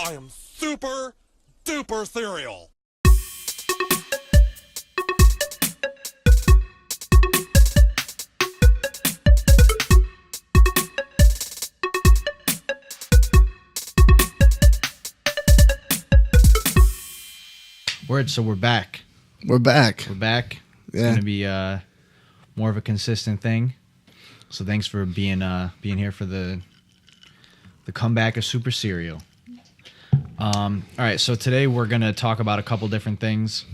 I am super duper cereal. Word, so we're back. We're back. We're back. It's Yeah. going to be more of a consistent thing. So thanks for being here for the comeback of Super Cereal. All right, so today we're going to talk about a couple different things.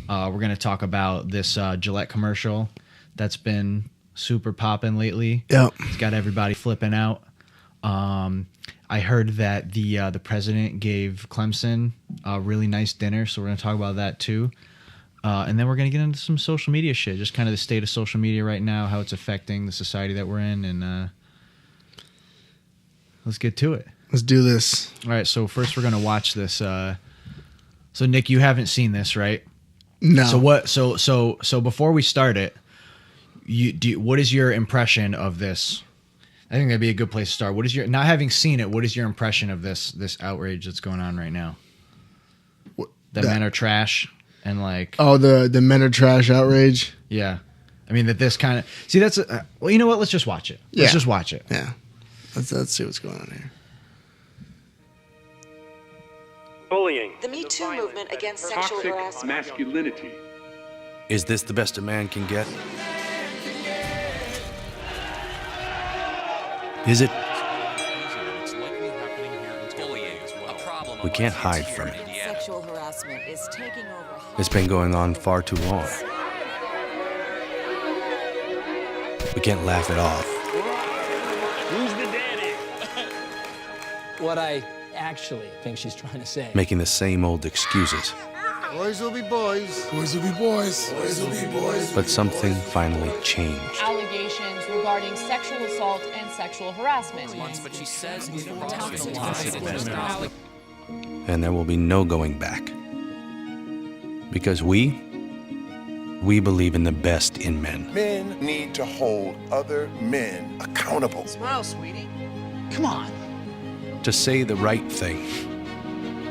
We're going to talk about this Gillette commercial that's been super popping lately. Yep. It's got everybody flipping out. I heard that the president gave Clemson a really nice dinner, so we're going to talk about that too. And then we're going to get into some social media shit, just kind of the state of social media right now, how it's affecting the society that we're in, and let's get to it. Let's do this. All right, so first we're going to watch this. So Nick, you haven't seen this, right? No. So what? So before we start it, what is your impression of this? I think that'd be a good place to start. What is your, not having seen it, what is your impression of this outrage that's going on right now? That men are trash and like... Oh, the men are trash outrage? Yeah. I mean, that this kind of... See, that's... well, you know what? Let's just watch it. Let's just watch it. Yeah. Let's see what's going on here. Bullying. The Me Too movement against sexual Toxic harassment. masculinity. Is this the best a man can get? Is it? We can't hide from it. Sexual harassment is taking over. It's been going on far too long. We can't laugh it off. Who's the daddy? What I actually think she's trying to say. Making the same old excuses. Boys will be boys. Boys will be boys. Boys will be boys. But something finally changed. Allegations regarding sexual assault and sexual harassment. But she says And there will be no going back. Because we believe in the best in men. Men need to hold other men accountable. Smile, sweetie. Come on. To say the right thing.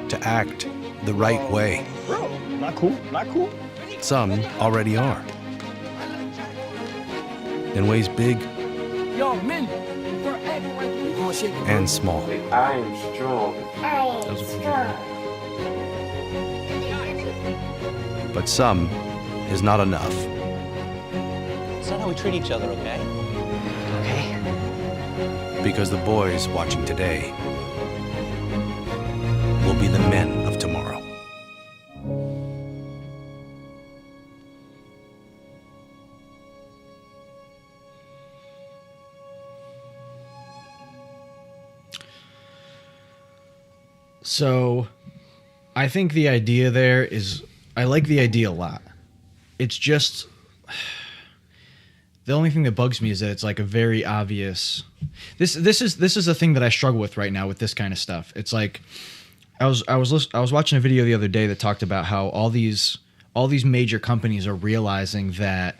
To act the right way. Bro, not cool. Not cool. Some already are. In ways big Yo, men. We're everywhere. and small. I am strong. But some is not enough. It's not how we treat each other, okay? Okay. Because the boys watching today will be the men of tomorrow. So I think the idea there is... I like the idea a lot. It's just... The only thing that bugs me is that it's like a very obvious... This is a thing that I struggle with right now with this kind of stuff. It's like... I was watching a video the other day that talked about how all these major companies are realizing that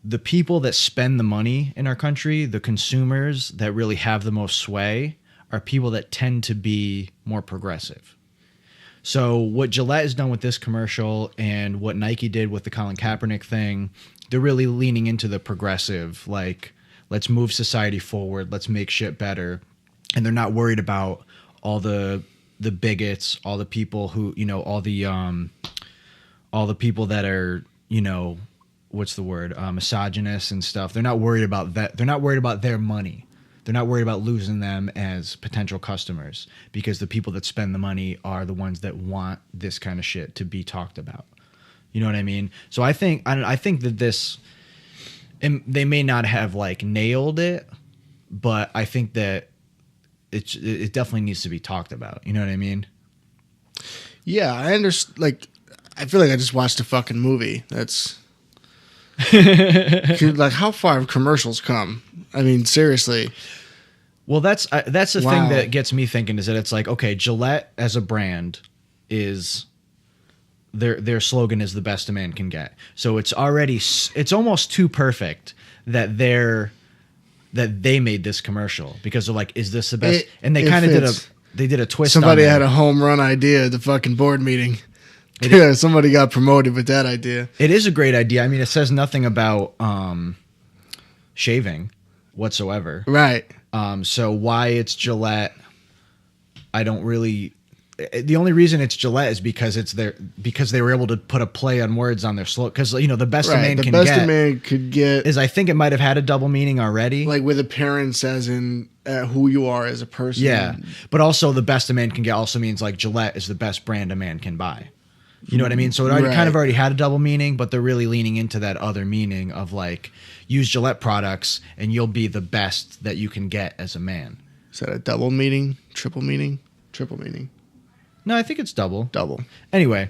the people that spend the money in our country, the consumers that really have the most sway, are people that tend to be more progressive. So what Gillette has done with this commercial and what Nike did with the Colin Kaepernick thing, they're really leaning into the progressive, like, let's move society forward, let's make shit better. And they're not worried about all the bigots, all the people who, you know, all the people that are, you know, what's the word, misogynists and stuff. They're not worried about that. They're not worried about their money. They're not worried about losing them as potential customers, because the people that spend the money are the ones that want this kind of shit to be talked about. You know what I mean? So I think that this, and they may not have like nailed it, but I think that it definitely needs to be talked about. You know what I mean? Yeah, I understand. Like, I feel like I just watched a fucking movie. That's... like, how far have commercials come? I mean, seriously. Well, that's the Wow. thing that gets me thinking, is that it's like, okay, Gillette as a brand is their slogan is the best a man can get. So it's almost too perfect that they made this commercial, because they're like, is this the best? And they kind of did they did a twist. Somebody on had that. a home run idea at the fucking board meeting. Yeah, somebody got promoted with that idea. It is a great idea. I mean, it says nothing about shaving whatsoever. Right. So why it's Gillette, I don't really. The only reason it's Gillette is because they were able to put a play on words on their slogan. Because the best a man the can best get a man could get is, I think it might have had a double meaning already. like with appearance as in who you are as a person. Yeah, but also the best a man can get also means like Gillette is the best brand a man can buy. You know what I mean? So it already, kind of already had a double meaning, but they're really leaning into that other meaning of like, use Gillette products and you'll be the best that you can get as a man. Is that a double meaning? Triple meaning? Triple meaning. No, I think it's double. Double. Anyway.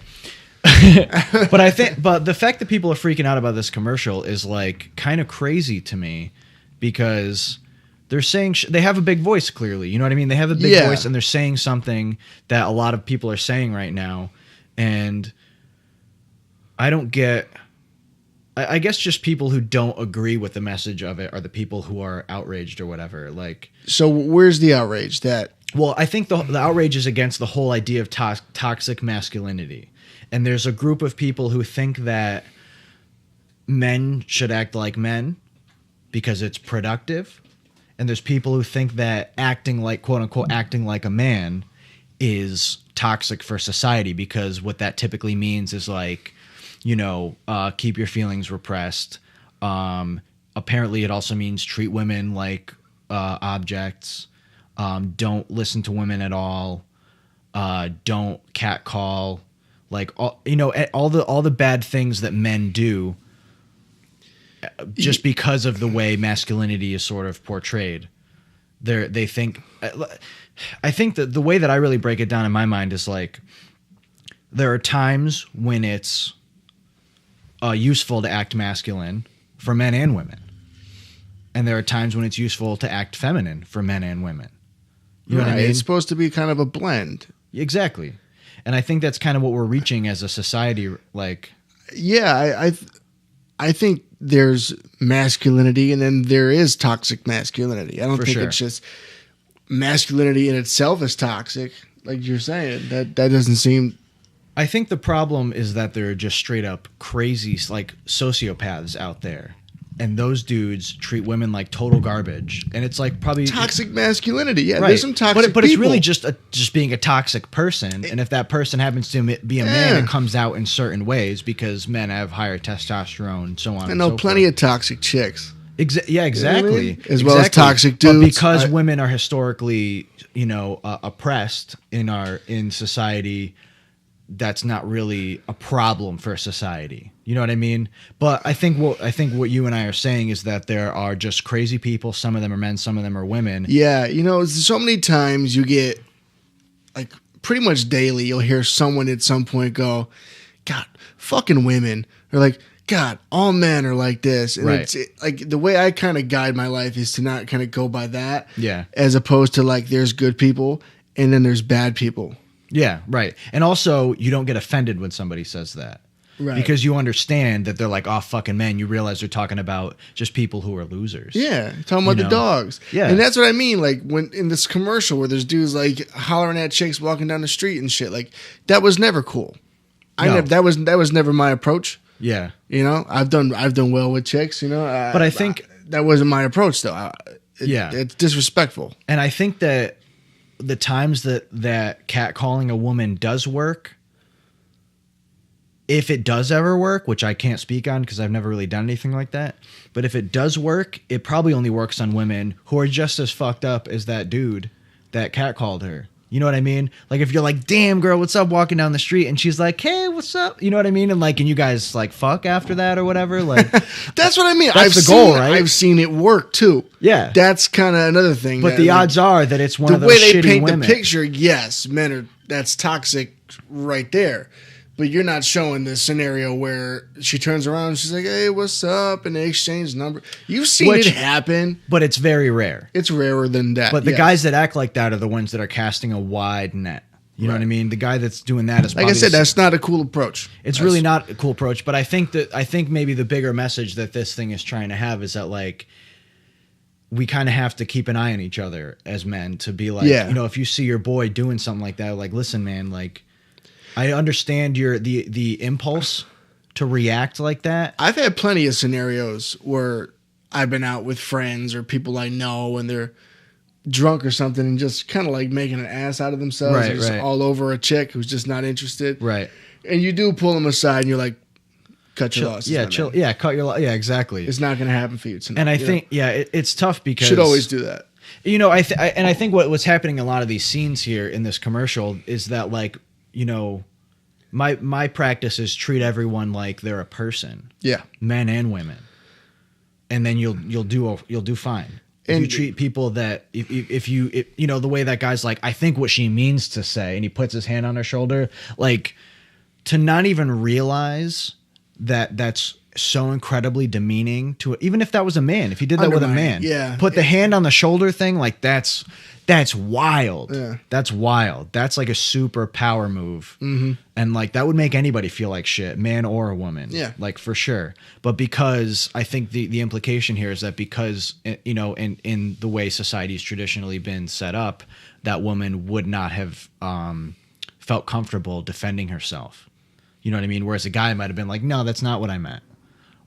But the fact that people are freaking out about this commercial is like kind of crazy to me, because they're saying they have a big voice, clearly. You know what I mean? They have a big voice and they're saying something that a lot of people are saying right now. And I don't get, I guess just people who don't agree with the message of it are the people who are outraged or whatever. Like, so where's the outrage? Well, I think the outrage is against the whole idea of toxic masculinity. And there's a group of people who think that men should act like men because it's productive. And there's people who think that acting like, quote unquote, acting like a man is toxic for society, because what that typically means is like, keep your feelings repressed. Apparently it also means treat women like objects. Don't listen to women at all. Don't catcall. Like, all the bad things that men do just because of the way masculinity is sort of portrayed. They think, I think that the way that I really break it down in my mind is like, there are times when it's useful to act masculine for men and women. And there are times when it's useful to act feminine for men and women. You know what I mean? It's supposed to be kind of a blend. Exactly. And I think that's kind of what we're reaching as a society. Like, yeah, I think there's masculinity and then there is toxic masculinity. I don't think it's just masculinity in itself is toxic, like you're saying. That doesn't seem. I think the problem is that there are just straight up crazy, like, sociopaths out there, and those dudes treat women like total garbage. And it's like probably toxic masculinity. Yeah, right. There's some toxic but it's people. really just being a toxic person. And if that person happens to be a man, it comes out in certain ways because men have higher testosterone, so on. I know plenty of toxic chicks. Yeah, exactly. You know what I mean? As well as toxic dudes. But because women are historically, oppressed in society, that's not really a problem for society. You know what I mean? But I think what you and I are saying is that there are just crazy people. Some of them are men, some of them are women. Yeah, so many times you get, like, pretty much daily, you'll hear someone at some point go, "God, fucking women," or like, "God, all men are like this." And it's like the way I kind of guide my life is to not kind of go by that. Yeah. As opposed to like there's good people and then there's bad people. Yeah, right. And also you don't get offended when somebody says that. Right. Because you understand that they're like, "Oh, fucking men." You realize they're talking about just people who are losers. Yeah, talking about the dogs. Yeah. And that's what I mean. Like when in this commercial where there's dudes like hollering at chicks walking down the street and shit, like that was never cool. That was never my approach. Yeah. I've done well with chicks, but I think that wasn't my approach though. It's disrespectful. And I think that the times that catcalling a woman does work, if it does ever work, which I can't speak on because I've never really done anything like that, but if it does work, it probably only works on women who are just as fucked up as that dude that catcalled her. You know what I mean? Like if you're like, "Damn girl, what's up?" walking down the street and she's like, "Hey, what's up?" You know what I mean? And like, and you guys like fuck after that or whatever. Like that's what I mean. That's the goal, right? I've seen it work too. Yeah. That's kind of another thing. But the odds are that it's one of those shitty women. The way they paint the picture, yes, that's toxic right there. But you're not showing the scenario where she turns around and she's like, "Hey, what's up?" and they exchange number. You've seen it happen. But it's very rare. It's rarer than that. But the guys that act like that are the ones that are casting a wide net. You know what I mean? The guy that's doing that is like I said, that's not a cool approach. It's really not a cool approach. But I think maybe the bigger message that this thing is trying to have is that like we kind of have to keep an eye on each other as men to be like, Yeah. you know, if you see your boy doing something like that, like, listen, man, like, I understand the impulse to react like that. I've had plenty of scenarios where I've been out with friends or people I know and they're drunk or something and just kind of like making an ass out of themselves, Right, and just right. all over a chick who's just not interested. Right. And you do pull them aside and you're like, cut your losses. Yeah, my chill. man. Yeah, cut your. Yeah, exactly. It's not going to happen for you tonight. And I you know? think, it's tough because should always do that. You know, I think what's happening in a lot of these scenes here in this commercial is that, like, you know, my practice is treat everyone like they're a person, Yeah. men and women, and then you'll do fine. If And- you treat people that if you know, the way that guy's like, I think what she means to say, and he puts his hand on her shoulder, like, to not even realize that that's so incredibly demeaning to even if that was a man, if he did that with a man, yeah. put the hand on the shoulder thing, like, that's wild. Yeah. That's wild. That's like a super power move. Mm-hmm. And like, that would make anybody feel like shit, man or a woman. Yeah. Like, for sure. But because I think the implication here is that because, you know, in the way society's traditionally been set up, that woman would not have felt comfortable defending herself. You know what I mean? Whereas a guy might have been like, no, that's not what I meant.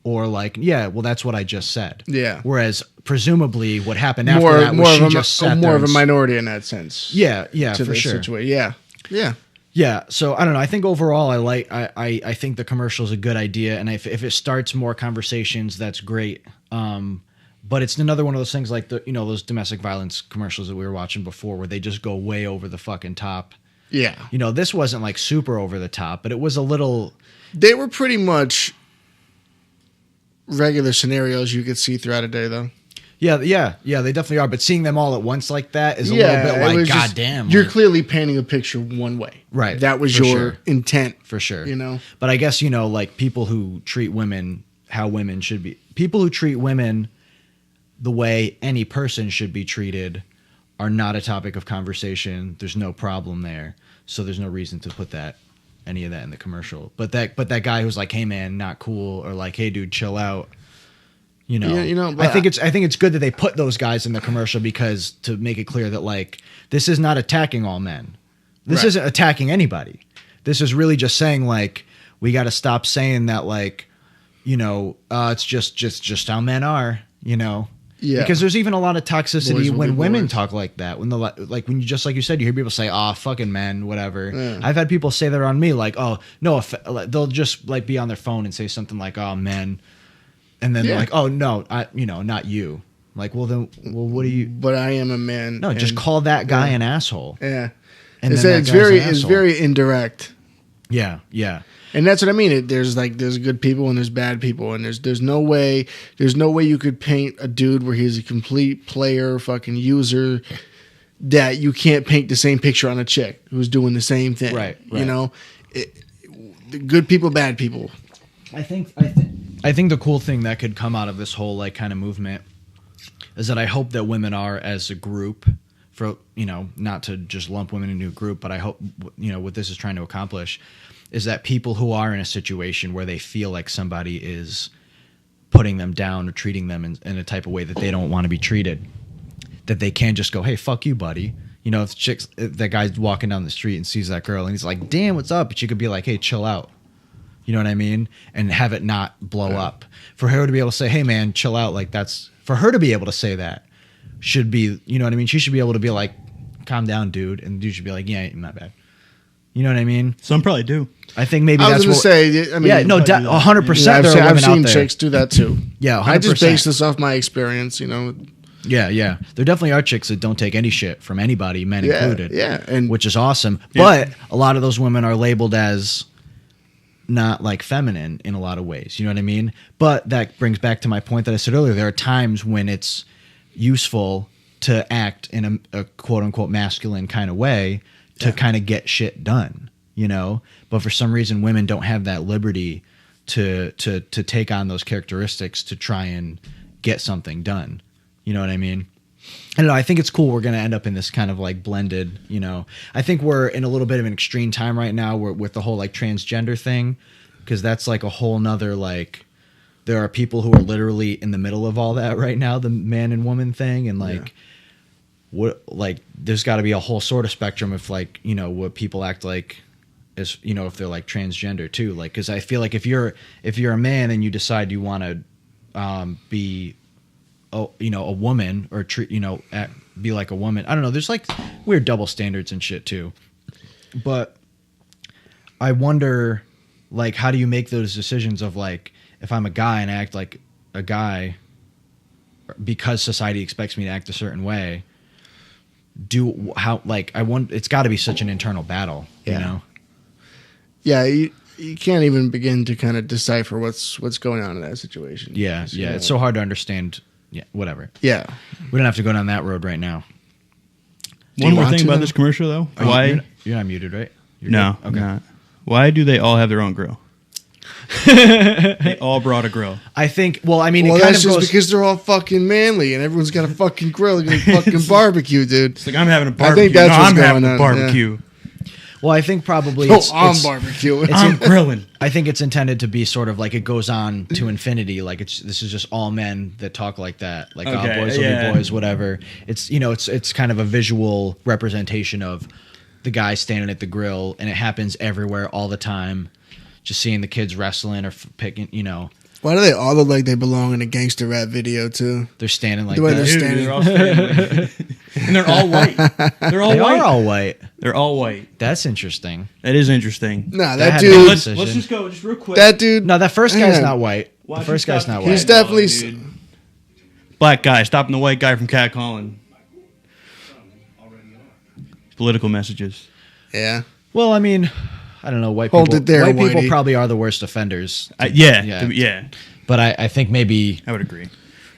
Or like, yeah, well, that's what I just said. Yeah. Whereas presumably what happened after that was she just sat more there of a and minority in that sense. Yeah, to for this sure. situation. Yeah. Yeah. Yeah, so I don't know. I think overall, I think the commercial is a good idea, and if it starts more conversations, that's great. But it's another one of those things like those domestic violence commercials that we were watching before, where they just go way over the fucking top. Yeah. You know, this wasn't like super over the top, but it was a little. They were pretty much regular scenarios you could see throughout a day, though. Yeah, they definitely are. But seeing them all at once like that is a little bit it like, was just- goddamn. You're like, clearly painting a picture one way. Right, That was for your sure. intent. For sure. You know? But I guess, you know, like, people who treat women how women should be. People who treat women the way any person should be treated are not a topic of conversation. There's no problem there. So there's no reason to put any of that in the commercial. But that guy who's like, hey man, not cool, or like, hey dude, chill out. You know, Yeah, I think it's good that they put those guys in the commercial, because to make it clear that, like, this is not attacking all men. This Right. isn't attacking anybody. This is really just saying, like, we got to stop saying that, like, you know, it's just how men are, you know. Yeah. Because there's even a lot of toxicity Boys will when be women boys. talk like that. When when you just like you said, you hear people say, "Oh, fucking men," whatever. Yeah. I've had people say that on me, like, "Oh, no," they'll just like be on their phone and say something like, "Oh, men," and then they're Yeah. like, "Oh no, not you." Like, well, what do you? But I am a man. No, just and- call that guy an asshole. Yeah. And It's, then that it's guy's very an it's asshole. very indirect. Yeah, yeah. And that's what I mean. There's good people and there's bad people, and there's no way you could paint a dude where he's a complete player, fucking user, that you can't paint the same picture on a chick who's doing the same thing. Right. You know, the good people, bad people. I think the cool thing that could come out of this whole, like, kind of movement is that I hope that women are, as a group, for, you know, not to just lump women into a group, but I hope, you know, what this is trying to accomplish is that people who are in a situation where they feel like somebody is putting them down or treating them in a type of way that they don't want to be treated, that they can just go, hey, fuck you, buddy. You know, if that guy's walking down the street and sees that girl and he's like, damn, what's up? But you could be like, hey, chill out. You know what I mean? And have it not blow up. For her to be able to say, hey, man, chill out. Like, for her to be able to say that should be, you know what I mean? She should be able to be like, calm down, dude. And the dude should be like, yeah, not bad. You know what I mean? Some probably do. I think maybe I that's was what. going to say, I mean, yeah, no, 100%. Yeah, there are I've women seen out there. chicks do that too. Yeah, 100%. I just base this off my experience, you know. Yeah. There definitely are chicks that don't take any shit from anybody, men included. Yeah, and which is awesome. But a lot of those women are labeled as not, like, feminine in a lot of ways. You know what I mean? But that brings back to my point that I said earlier. There are times when it's useful to act in a quote unquote masculine kind of way to kind of get shit done, you know? But for some reason, women don't have that liberty to take on those characteristics to try and get something done. You know what I mean? I don't know. I think it's cool. We're going to end up in this kind of, like, blended, you know. I think we're in a little bit of an extreme time right now with the whole, like, transgender thing, because that's like a whole nother, like, there are people who are literally in the middle of all that right now, the man and woman thing, and like what, like there's got to be a whole sort of spectrum of like, you know, what people act like as, you know, if they're like transgender too, like, because I feel like if you're a man and you decide you want to be you know, a woman or treat, you know, be like a woman, I don't know, there's like weird double standards and shit too, but I wonder, like, how do you make those decisions of like, if I'm a guy and I act like a guy because society expects me to act a certain way, it's got to be such an internal battle, you know? Yeah, you can't even begin to kind of decipher what's going on in that situation. Yeah, yeah, it's so hard to understand. Yeah, whatever. Yeah. We don't have to go down that road right now. One more thing about this commercial, though. Why? You're not muted, right? You're no, good? Okay. Not. Why do they all have their own grill? They all brought a grill. I think. Well, I mean, well, it kind that's of just goes because they're all fucking manly and everyone's got a fucking grill. They're gonna fucking barbecue, dude. It's like I'm having a barbecue. I think that's what's I'm having going a on, barbecue. Yeah. Well, I think probably I'm barbecuing. I'm grilling. I think it's intended to be sort of like it goes on to infinity. Like this is just all men that talk like that. Like boys will be boys, whatever. It's, you know, it's kind of a visual representation of the guy standing at the grill, and it happens everywhere all the time. Just seeing the kids wrestling or picking, you know. Why do they all look like they belong in a gangster rap video too? They're standing like the way that. they're standing. They're all standing. And they're all white. They're all They white. are all white. They're all white. That's interesting. That is interesting. Nah, That that had dude. Decision. Let's just go just real quick. That dude. No, that first guy's Man. not white. Why'd The you first guy's stop not the white. He's definitely. dude. Black guy stopping the white guy from catcalling. Political messages. Yeah. Well, I mean, I don't know. White Hold people. it there, white people Whitey. probably are the worst offenders. Yeah. But I think maybe. I would agree.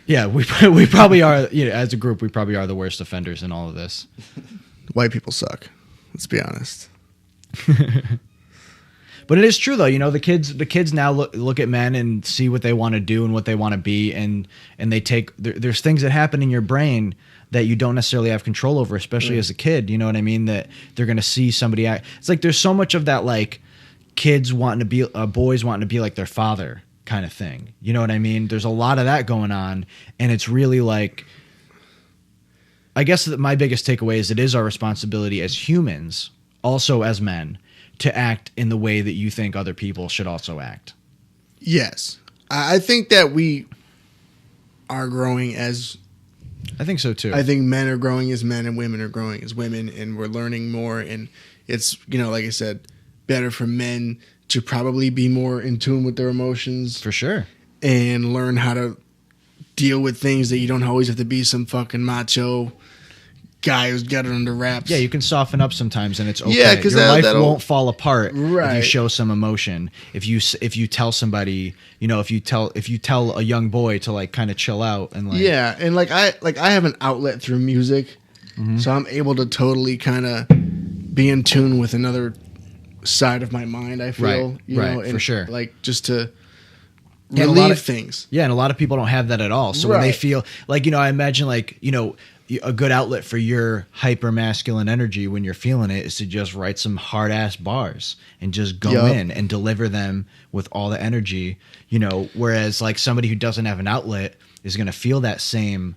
Yeah, we probably are. You know, as a group, we probably are the worst offenders in all of this. White people suck. Let's be honest. But it is true though. You know, the kids now look at men and see what they want to do and what they want to be, and they take. There's things that happen in your brain that you don't necessarily have control over, especially as a kid. You know what I mean? That they're gonna see somebody act. It's like there's so much of that, like kids wanting to be boys wanting to be like their father kind of thing. You know what I mean? There's a lot of that going on, and it's really like. I guess that my biggest takeaway is it is our responsibility as humans, also as men, to act in the way that you think other people should also act. Yes, I think that we are growing as. I think so too. I think men are growing as men and women are growing as women, and we're learning more. And it's, you know, like I said, better for men to probably be more in tune with their emotions for sure, and learn how to deal with things that you don't always have to be some fucking macho guy who's got it under wraps. Yeah, you can soften up sometimes, and it's okay. Yeah, because your life won't fall apart if you Right. show some emotion. If you tell somebody, you know, if you tell a young boy to like kind of chill out and like Yeah, and I have an outlet through music, so I'm able to totally kind of be in tune with another side of my mind. I feel, Right, you know, right, and for sure. like just to And a lot relieve of things. Yeah, and a lot of people don't have that at all. So when they Right. feel like, you know, I imagine like, you know, a good outlet for your hyper masculine energy when you're feeling it is to just write some hard ass bars and just go Yup. in and deliver them with all the energy, you know, whereas like somebody who doesn't have an outlet is going to feel that same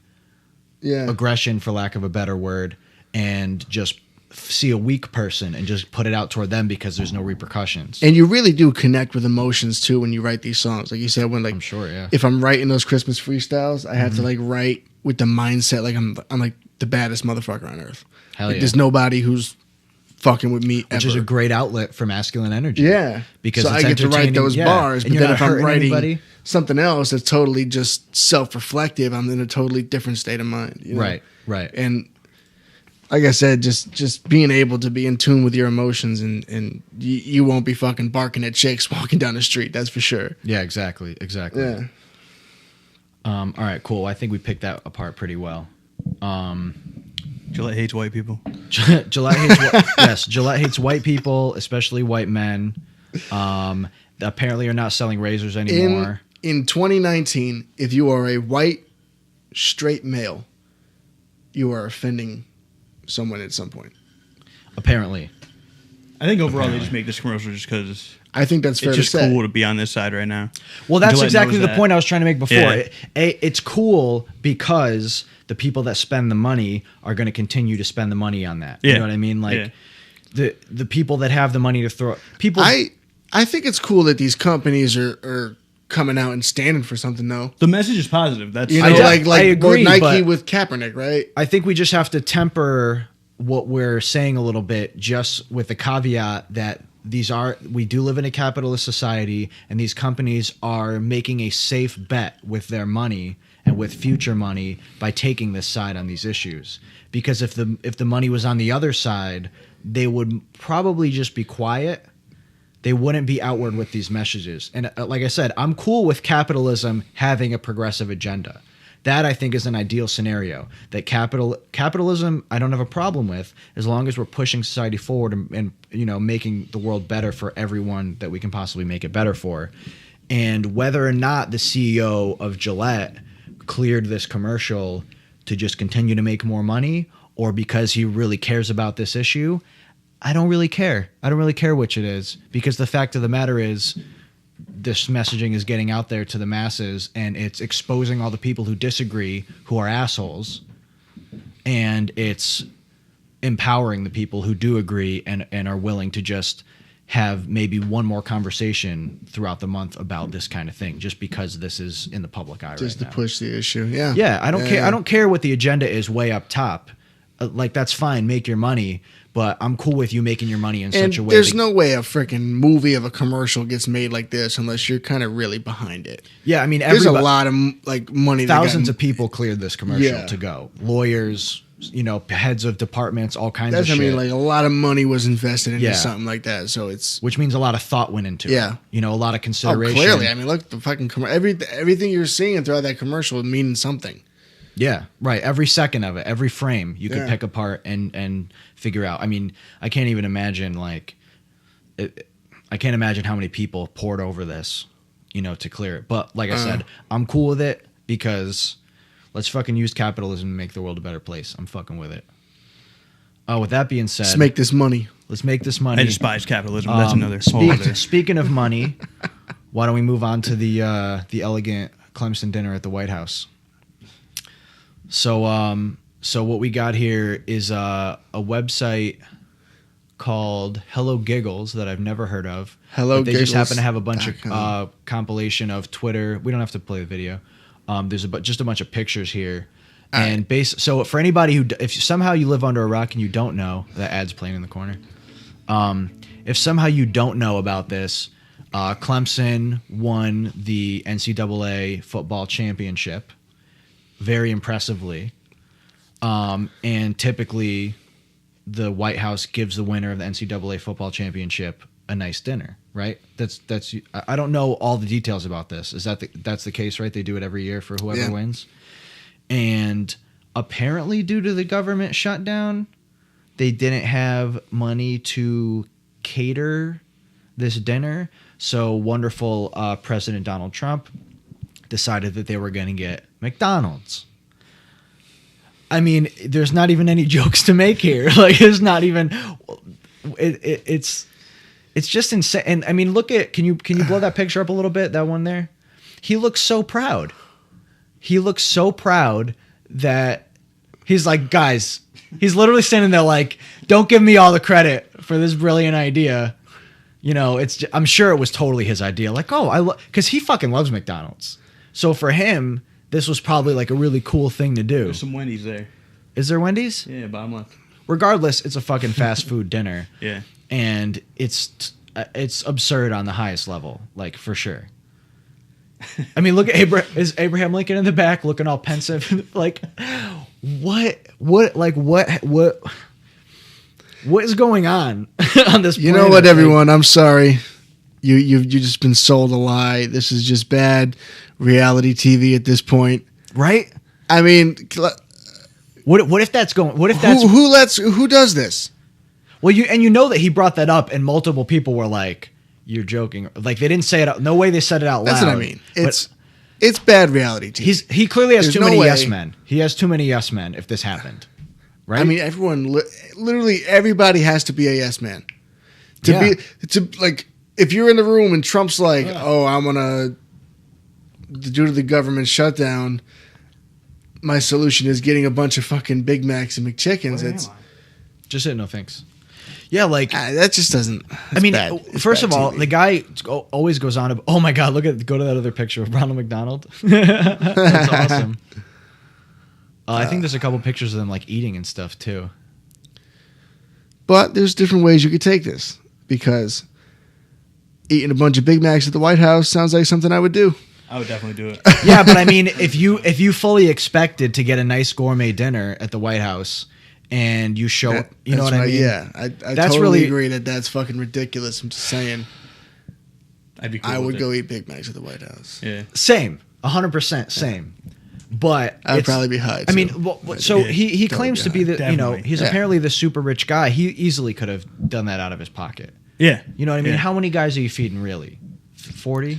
aggression, for lack of a better word, and just see a weak person and just put it out toward them because there's no repercussions. And you really do connect with emotions too when you write these songs. Like you said, when like I'm sure, yeah. if I'm writing those Christmas freestyles, I have to like write with the mindset like I'm like the baddest motherfucker on earth. Hell like, yeah. There's nobody who's fucking with me Which ever. is a great outlet for masculine energy. Yeah, Because so it's I get to write entertaining, those yeah, bars. and But you're then not if I'm hurting writing anybody. something else that's totally just self-reflective, I'm in a totally different state of mind. You know? Right. And like I said, just being able to be in tune with your emotions, and you won't be fucking barking at chicks walking down the street. That's for sure. Yeah, exactly. Yeah. All right, cool. I think we picked that apart pretty well. Gillette hates white people. Gillette hates Gillette hates white people, especially white men. Apparently are not selling razors anymore. In 2019, if you are a white straight male, you are offending someone at some point. Apparently. I think overall they just make this commercial just because I think that's fair It's just to say. cool to be on this side right now. Well, that's Gillette exactly knows the that. point I was trying to make before. Yeah. It's cool because the people that spend the money are going to continue to spend the money on that. You Yeah. know what I mean? Like Yeah. the people that have the money to throw people. I think it's cool that these companies are coming out and standing for something, though. The message is positive. That's You know, I like agree, Nike but- with Kaepernick, right? I think we just have to temper what we're saying a little bit, just with the caveat that we do live in a capitalist society, and these companies are making a safe bet with their money and with future money by taking this side on these issues. Because if the money was on the other side, they would probably just be quiet. They wouldn't be outward with these messages. And like I said, I'm cool with capitalism having a progressive agenda. That, I think, is an ideal scenario. That capitalism, I don't have a problem with, as long as we're pushing society forward and making the world better for everyone that we can possibly make it better for. And whether or not the CEO of Gillette cleared this commercial to just continue to make more money, or because he really cares about this issue, I don't really care. I don't really care which it is, because the fact of the matter is, this messaging is getting out there to the masses, and it's exposing all the people who disagree, who are assholes, and it's empowering the people who do agree and are willing to just have maybe one more conversation throughout the month about this kind of thing, just because this is in the public eye Just right to now. push the issue. Yeah. Yeah, I don't care. I don't care what the agenda is way up top. Like, that's fine, make your money, but I'm cool with you making your money in such a way. There's no way a freaking movie of a commercial gets made like this unless you're kind of really behind it. Yeah, I mean, There's a lot of money. Thousands of people cleared this commercial Yeah. to go. Lawyers, heads of departments, all kinds That's of shit. like a lot of money was invested into Yeah. something like that. So it's Which means a lot of thought went into Yeah. it. A lot of consideration. clearly. I mean, look, the fucking everything you're seeing throughout that commercial means something. Yeah, right. Every second of it, every frame, you could Yeah. pick apart and figure out. I mean, I can't even imagine I can't imagine how many people poured over this, to clear it. But like I said, I'm cool with it because let's fucking use capitalism to make the world a better place. I'm fucking with it. With that being said, Let's make this money. Let's make this money. I despise capitalism. That's another whole other. Speaking of money, why don't we move on to the elegant Clemson dinner at the White House? So what we got here is a website called Hello Giggles that I've never heard of. Hello They just happen to have a bunch Giggles.com. of compilation of Twitter. We don't have to play the video. There's just a bunch of pictures here. And so for anybody if somehow you live under a rock and you don't know, that ad's playing in the corner. If somehow you don't know about this, Clemson won the NCAA football championship very impressively. And typically the White House gives the winner of the NCAA football championship a nice dinner, right? That's I don't know all the details about this. Is that's the case, right? They do it every year for whoever wins. And apparently due to the government shutdown, they didn't have money to cater this dinner. So wonderful President Donald Trump decided that they were going to get McDonald's. I mean, there's not even any jokes to make here. Like, it's not even. It's just insane. And I mean, can you blow that picture up a little bit? That one there. He looks so proud. He looks so proud that he's like, guys. He's literally standing there like, don't give me all the credit for this brilliant idea. I'm sure it was totally his idea. Like, because he fucking loves McDonald's. So for him, this was probably like a really cool thing to do. There's some Wendy's there. Is there Wendy's? Yeah, bottom left. Regardless, it's a fucking fast food dinner. Yeah. And it's absurd on the highest level, like, for sure. I mean, look at is Abraham Lincoln in the back looking all pensive? Like, what is going on on this planet? You know what, everyone? I'm sorry. You've just been sold a lie. This is just bad reality TV at this point, right? I mean, what if that's going? What if that's who does this? Well, you know that he brought that up, and multiple people were like, "You're joking." Like, they didn't say it. No way they said it out loud. That's what I mean. It's bad reality TV. He clearly has There's too no many way. yes men. He has too many yes men. If this happened, right? I mean, everyone, literally everybody has to be a yes man to if you're in the room and Trump's like, "Oh, I'm gonna due to the government shutdown, my solution is getting a bunch of fucking Big Macs and McChickens," it's just no thanks. Yeah, like that just doesn't. I mean, first of all, the guy always goes on. Oh my God, go to that other picture of Ronald McDonald. That's awesome. I think there's a couple pictures of them like eating and stuff too. But there's different ways you could take this, because eating a bunch of Big Macs at the White House sounds like something I would do. I would definitely do it. Yeah, but I mean, if you fully expected to get a nice gourmet dinner at the White House and you show, you know what I mean? Yeah, I totally agree that that's fucking ridiculous. I'm just saying. I'd be cool I with would it. go eat Big Macs at the White House. Yeah. Same. 100% same. But I'd probably be high. I mean, too. so he claims to be the, you know, Definitely. he's apparently the super rich guy. He easily could have done that out of his pocket. Yeah. You know what I mean? Yeah. How many guys are you feeding really? 40?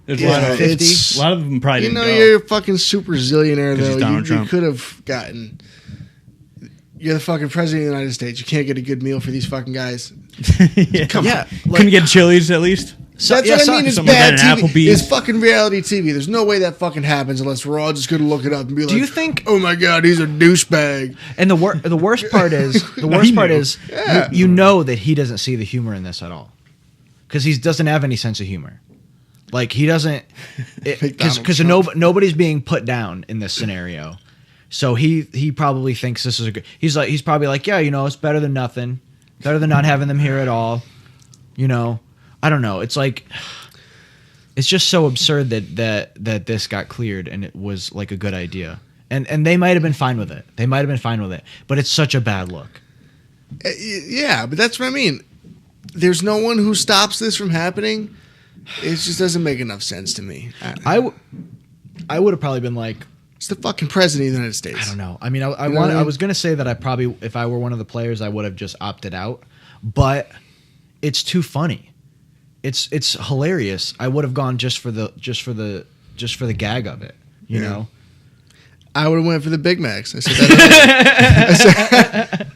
There's Yeah, a lot of it's- a lot of them probably You didn't know, go. you're a fucking super zillionaire, 'Cause he's though. Donald You Trump. could have gotten. You're the fucking president of the United States. You can't get a good meal for these fucking guys. Yeah. Come Yeah. on. Couldn't get Chili's at least. That's what I mean. It's something bad like that, an TV. Applebee's. It's fucking reality TV. There's no way that fucking happens unless we're all just gonna look it up and be like, Do you think? "Oh my god, he's a douchebag." And the worst part is you know that he doesn't see the humor in this at all, because he doesn't have any sense of humor. Like he doesn't, because nobody's being put down in this scenario. So he probably thinks this is a good. He's probably like, yeah, you know, it's better than nothing, better than not having them here at all. You know, I don't know. It's like, it's just so absurd that this got cleared and it was like a good idea. And they might have been fine with it. They might have been fine with it. But it's such a bad look. Yeah, but that's what I mean. There's no one who stops this from happening. It just doesn't make enough sense to me. I would have probably been like, it's the fucking president of the United States. I don't know. I mean, I was going to say that I probably, if I were one of the players, I would have just opted out. But it's too funny. It's hilarious. I would have gone just for the gag of it, you know. I would have went for the Big Macs. I said that.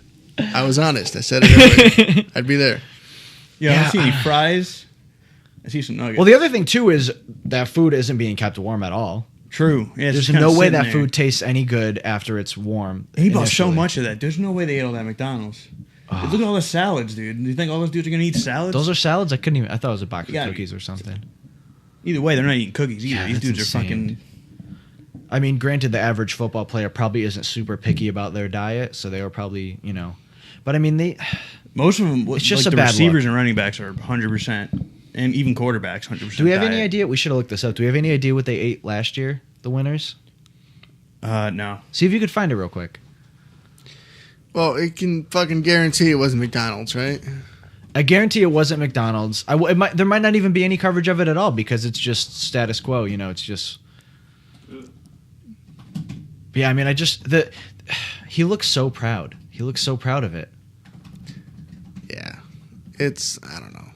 I was honest. I said it earlier. I'd be there. Yeah, I don't see any fries. I see some nuggets. Well, the other thing too is that food isn't being kept warm at all. True. Yeah, There's no way that food tastes any good after it's warm. He bought so initially. much of that. There's no way they ate all that at McDonald's. Look at all the salads, dude. Do you think all those dudes are gonna eat salads? Those are salads? I couldn't even. I thought it was a box of Yeah. cookies or something. Either way, they're not eating cookies either. Yeah, These that's dudes are insane. fucking. I mean, granted, the average football player probably isn't super picky about their diet, so they were probably, you know. But I mean, Most of them, It's just like a the bad receivers look. and running backs are 100%, and even quarterbacks 100%. Do we have any diet. idea? We should have looked this up. Do we have any idea what they ate last year? The winners. No. See if you could find it real quick. Well, it can fucking guarantee it wasn't McDonald's, right? I guarantee it wasn't McDonald's. There might not even be any coverage of it at all because it's just status quo. You know, it's just. Yeah, I mean, he looks so proud. He looks so proud of it. Yeah. It's, I don't know.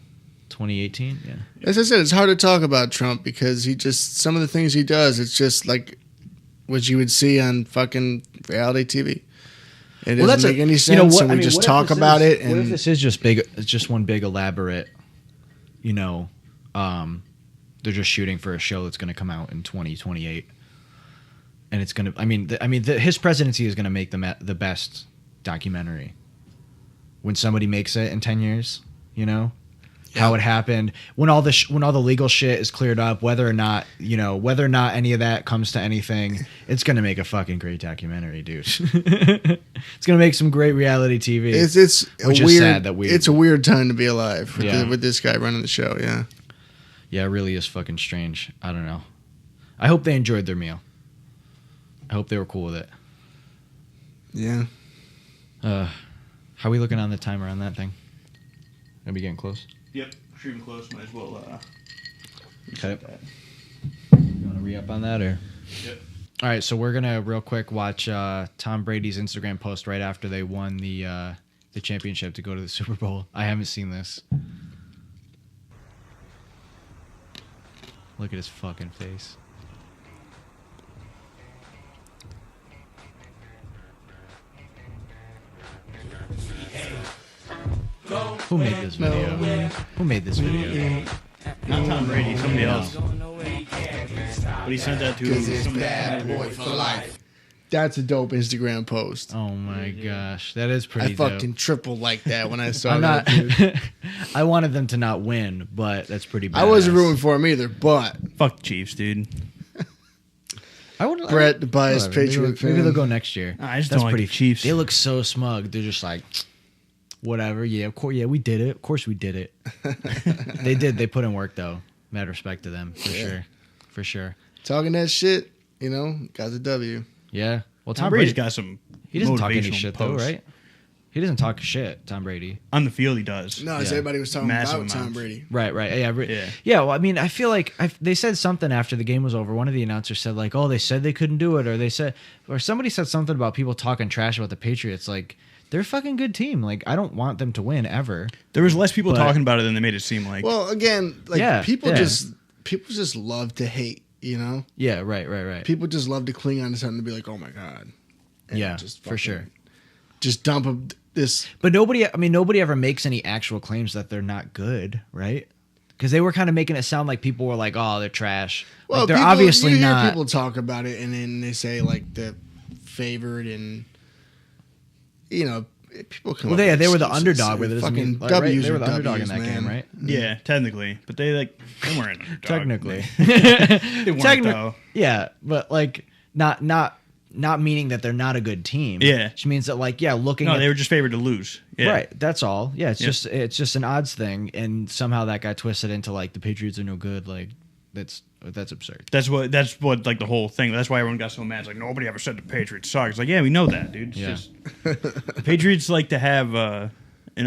2018, yeah. As I said, it's hard to talk about Trump because some of the things he does, it's just like what you would see on fucking reality TV. It doesn't make any sense, and we just talk about it. What if And this is just one big elaborate, you know, they're just shooting for a show that's going to come out in 2028, and it's going to. His presidency is going to make the best documentary. When somebody makes it in 10 years, you know. How it happened, when all the legal shit is cleared up, whether or not any of that comes to anything, it's gonna make a fucking great documentary, dude. It's gonna make some great reality TV. It's a weird time to be alive with this guy running the show. Yeah, it really is fucking strange. I don't know. I hope they enjoyed their meal. I hope they were cool with it. Yeah. How are we looking on the timer on that thing? Are we getting close? Yep, shooting close. Might as well. Okay. You want to re-up on that, or? Yep. All right, so we're gonna real quick watch Tom Brady's Instagram post right after they won the championship to go to the Super Bowl. I haven't seen this. Look at his fucking face. Go. Who made this video? Who made this video? Not Tom Brady, somebody else. But he sent that to some bad boy for life. That's a dope Instagram post. Oh my gosh, that is pretty. I fucking tripled like that when I saw I'm that. not. Dude. I wanted them to not win, but that's pretty bad. I wasn't rooting for him either, but fuck the Chiefs, dude. I would Brett, the biased Patriot fan. Maybe they'll go next year. I just That's don't like pretty. the Chiefs. They look so smug. They're just like, whatever. Yeah, of course. Yeah, we did it. Of course, we did it. They did. They put in work though. Mad respect to them for sure. For sure. Talking that shit, you know, got the W. Yeah. Well, Tom Brady's got some. He doesn't talk any motivational shit posts. though, right? He doesn't talk shit, Tom Brady. On the field, he does. No, everybody was talking Massive about Tom amounts. Brady. Right, right. Yeah, Yeah. yeah. Well, I mean, I feel like they said something after the game was over. One of the announcers said like, "Oh, they said they couldn't do it," or somebody said something about people talking trash about the Patriots. Like, they're a fucking good team. Like, I don't want them to win ever. There was less people But- talking about it than they made it seem like. Well, again, like Yeah, people yeah. just love to hate, you know? Yeah, right. People just love to cling on to something to be like, "Oh my god." And Yeah, just for sure. Just dump this. But nobody ever makes any actual claims that they're not good, right? Because they were kind of making it sound like people were like, "Oh, they're trash." Well, like, they're people, obviously you hear not. people talk about it, and then they say like the favored, and you know, people come. Well, up with they were the excuses. underdog with it. Doesn't Fucking mean- like, W's right? They were are the underdog in W's, that game, man. right? yeah, technically, but they weren't underdog. Technically, they weren't though. Yeah, but like not meaning that they're not a good team. Yeah. which means that like looking. No, at, they were just favored to lose. Yeah. Right. That's all. Yeah, it's Yeah. just an odds thing, and somehow that got twisted into like the Patriots are no good. Like that's absurd. That's what like the whole thing. That's why everyone got so mad. It's like nobody ever said the Patriots suck. It's like, yeah, we know that, dude. It's Yeah. just the Patriots like to have an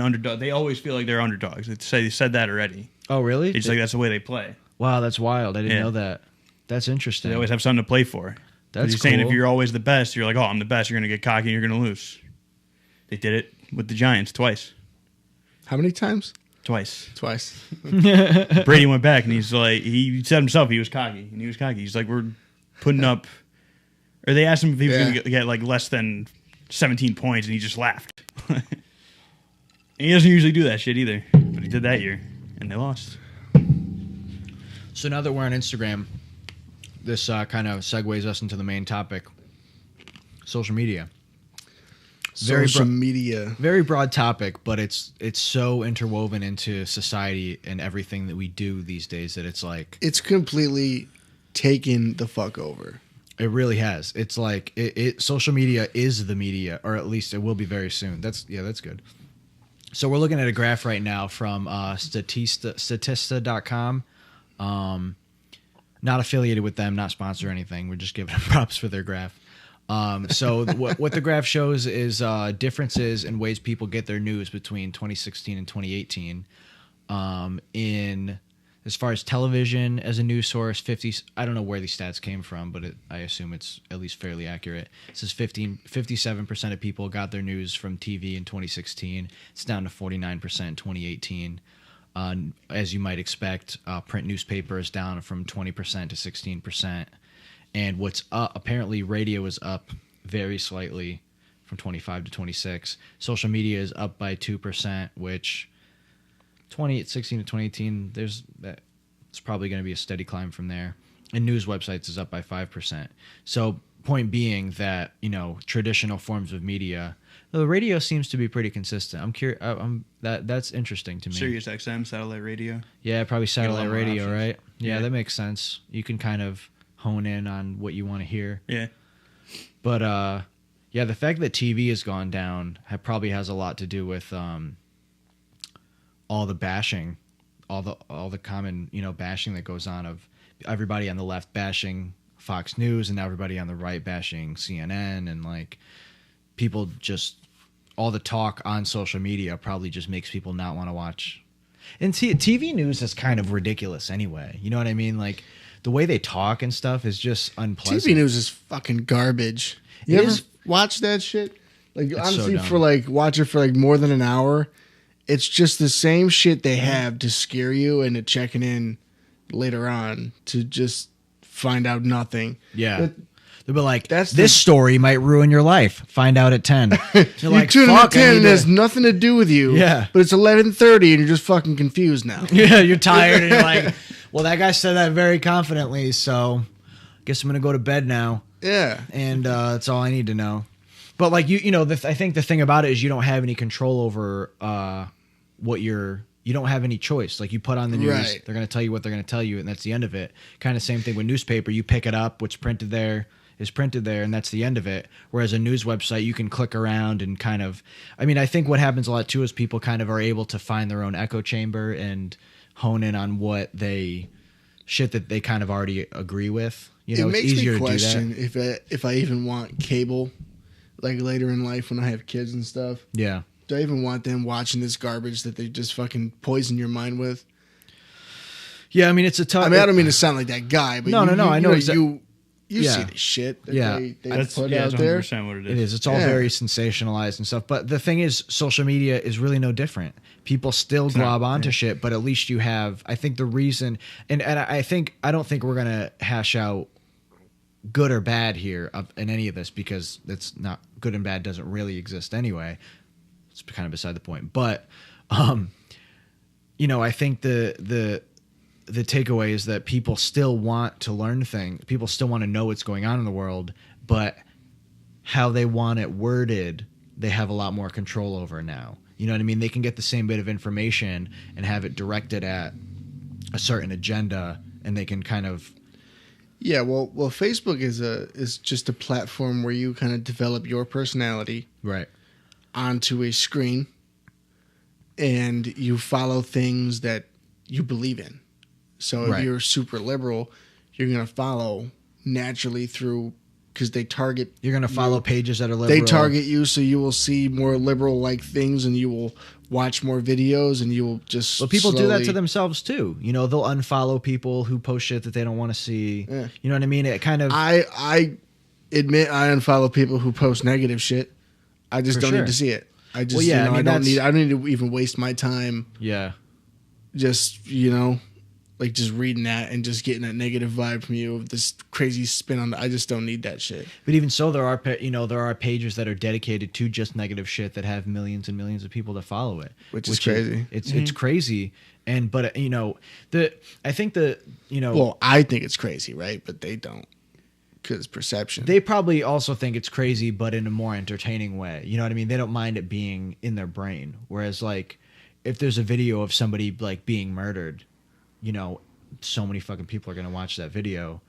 underdog. They always feel like they're underdogs. They said that already. Oh, really? It's like that's the way they play. Wow, that's wild. I didn't Yeah. know that. That's interesting. They always have something to play for. That's you're saying if cool. you're always the best, you're like, oh, I'm the best. You're gonna get cocky and you're gonna lose. They did it with the Giants twice. How many times? Twice. Brady went back and he's like, he said himself he was cocky, and he was cocky. He's like, we're putting up, or they asked him if he was going to get like less than 17 points, and he just laughed. And he doesn't usually do that shit either, but he did that year, and they lost. So now that we're on Instagram, this kind of segues us into the main topic: social media. Social media. Very broad topic, but it's so interwoven into society and everything that we do these days that it's like It's completely taken the fuck over. it really has. It's like social media is the media, or at least it will be very soon. That's good. So we're looking at a graph right now from Statista.com. Not affiliated with them, not sponsored or anything. We're just giving them props for their graph. So what the graph shows is differences in ways people get their news between 2016 and 2018. In as far as television as a news source, I don't know where these stats came from, but I assume it's at least fairly accurate. It says 57% of people got their news from TV in 2016. It's down to 49% in 2018. As you might expect, print newspaper is down from 20% to 16%. And what's up, apparently radio is up very slightly from 25 to 26. Social media is up by 2%, which 2016 to 2018, it's probably going to be a steady climb from there. And news websites is up by 5%. So point being that, traditional forms of media, the radio seems to be pretty consistent. I'm curious. That's interesting to me. Sirius XM, satellite radio. Yeah, probably satellite radio, options. right? Yeah, Yeah. that makes sense. You can kind of hone in on what you want to hear. Yeah. But the fact that TV has gone down probably has a lot to do with all the bashing, all the common bashing that goes on of everybody on the left bashing Fox News and everybody on the right bashing CNN, and like people just all the talk on social media probably just makes people not want to watch. And TV news is kind of ridiculous anyway. You know what I mean? Like the way they talk and stuff is just unpleasant. TV news is fucking garbage. You It ever is- watch that shit? Like so honestly, dumb. watch it for like more than an hour. It's just the same shit they have to scare you into checking in later on to just find out nothing. Yeah. But They'll be like, That's this story might ruin your life. Find out at 10. You're You like, tune in fuck, at 10 and it I has need nothing to do with you. Yeah. But it's 11:30 and you're just fucking confused now. to-" Yeah, you're tired and you're like, well, that guy said that very confidently, so I guess I'm going to go to bed now. Yeah. And that's all I need to know. But like you know, I think the thing about it is you don't have any control over what you don't have any choice. Like you put on the news, Right. they're going to tell you what they're going to tell you, and that's the end of it. Kind of same thing with newspaper. You pick it up, what's printed there is printed there, and that's the end of it. Whereas a news website, you can click around and kind of. I mean, I think what happens a lot too is people kind of are able to find their own echo chamber and hone in on what shit that they kind of already agree with. You know, It it's makes easier me to question do that. if I even want cable, like later in life when I have kids and stuff. Yeah. Do I even want them watching this garbage that they just fucking poison your mind with? Yeah, I mean it's a tough. I mean, I don't mean to sound like that guy, but No, I know you Yeah. see the shit that Yeah. they That's put yeah, out that's there. 100% what it is. It is. It's all Yeah. very sensationalized and stuff. But the thing is, social media is really no different. People still glob onto shit, but at least you have. I think the reason, and I don't think we're gonna hash out good or bad here in any of this because it's not good and bad doesn't really exist anyway. It's kind of beside the point. But, you know, I think the takeaway is that people still want to learn things. People still want to know what's going on in the world, but how they want it worded, they have a lot more control over now. You know what I mean? They can get the same bit of information and have it directed at a certain agenda, and they can kind of. Yeah, well, Facebook is just a platform where you kind of develop your personality Right. onto a screen, and you follow things that you believe in. So if Right. you're super liberal, you're gonna follow naturally through because they target. You're going to follow pages that are liberal. They target you, so you will see more liberal-like things, and you will watch more videos, and you will just. Well, people do that to slowly- themselves too. You know, they'll unfollow people who post shit that they don't want to see. Yeah. You know what I mean? It kind of. I admit I unfollow people who post negative shit. I just For don't sure. need to see it. I just Well, yeah, I mean, I don't need to even waste my time Yeah. just like just reading that and just getting that negative vibe from you of this crazy spin on I just don't need that shit. But even so, there are pages that are dedicated to just negative shit that have millions and millions of people that follow it, Which is crazy. It's crazy, but I think Well, I think it's crazy, right? But they don't, because perception. they probably also think it's crazy, but in a more entertaining way. You know what I mean? They don't mind it being in their brain. Whereas, like, if there's a video of somebody like being murdered, you know, so many fucking people are gonna watch that video.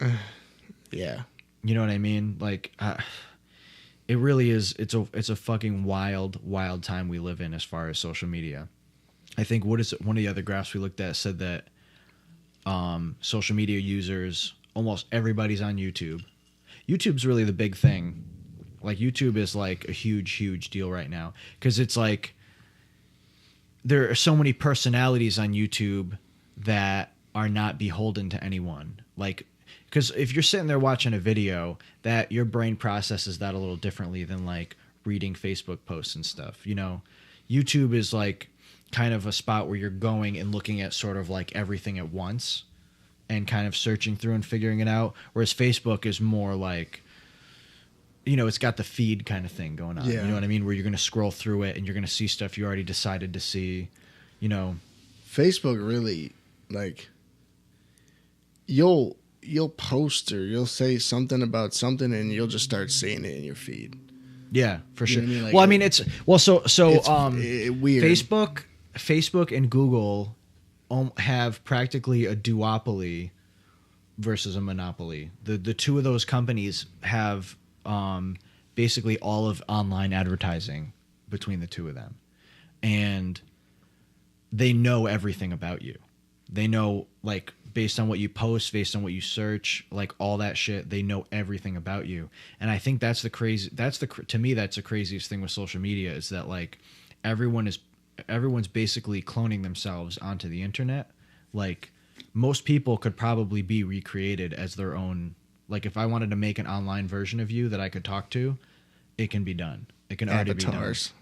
Yeah. You know what I mean? Like, it really is. It's a fucking wild time we live in as far as social media. I think one of the other graphs we looked at said that social media users, almost everybody's on YouTube. YouTube's really the big thing. Like, YouTube is like a huge deal right now because it's like there are so many personalities on YouTube that are not beholden to anyone. Like, because if you're sitting there watching a video, that your brain processes that a little differently than like reading Facebook posts and stuff. You know, YouTube is like kind of a spot where you're going and looking at sort of like everything at once and kind of searching through and figuring it out. Whereas Facebook is more like, you know, it's got the feed kind of thing going on. Yeah. You know what I mean? Where you're going to scroll through it and you're going to see stuff you already decided to see, you know. Facebook really, like, you'll post or you'll say something about something and you'll just start seeing it in your feed. Yeah, for You sure. know what I mean? Like, well, I mean, it's weird. Facebook and Google have practically a duopoly versus a monopoly. The two of those companies have basically all of online advertising between the two of them, and they know everything about you. They know, like, based on what you post, based on what you search, like all that shit, they know everything about you. And I think to me, that's the craziest thing with social media is that, like, everyone's basically cloning themselves onto the internet. Like, most people could probably be recreated as their own. Like, if I wanted to make an online version of you that I could talk to, it can be done. It can already be done. Avatars.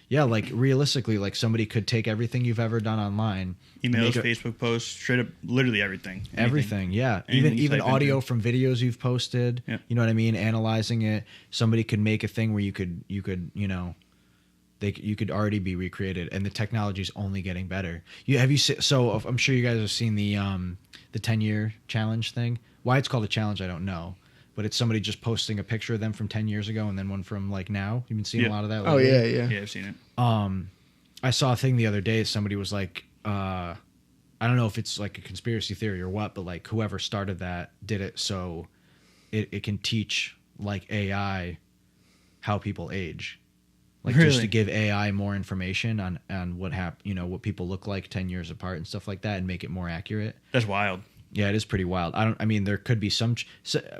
Yeah, like realistically, like somebody could take everything you've ever done online, Emails, Facebook posts, straight up, literally everything. everything. Yeah, Anything you even type audio into. from videos you've posted. Yeah. You know what I mean? Analyzing it, somebody could make a thing where you could you could already be recreated, and the technology's only getting better. So I'm sure you guys have seen the 10-year challenge thing. Why it's called a challenge, I don't know. But it's somebody just posting a picture of them from 10 years ago and then one from like now. You've been seeing a lot of that lately? Oh, yeah. Yeah, I've seen it. I saw a thing the other day. Somebody was like, I don't know if it's like a conspiracy theory or what, but like whoever started that did it so it can teach like AI how people age. Like just to give AI more information on what people look like 10 years apart and stuff like that and make it more accurate. That's wild. Yeah, it is pretty wild. I mean, there could be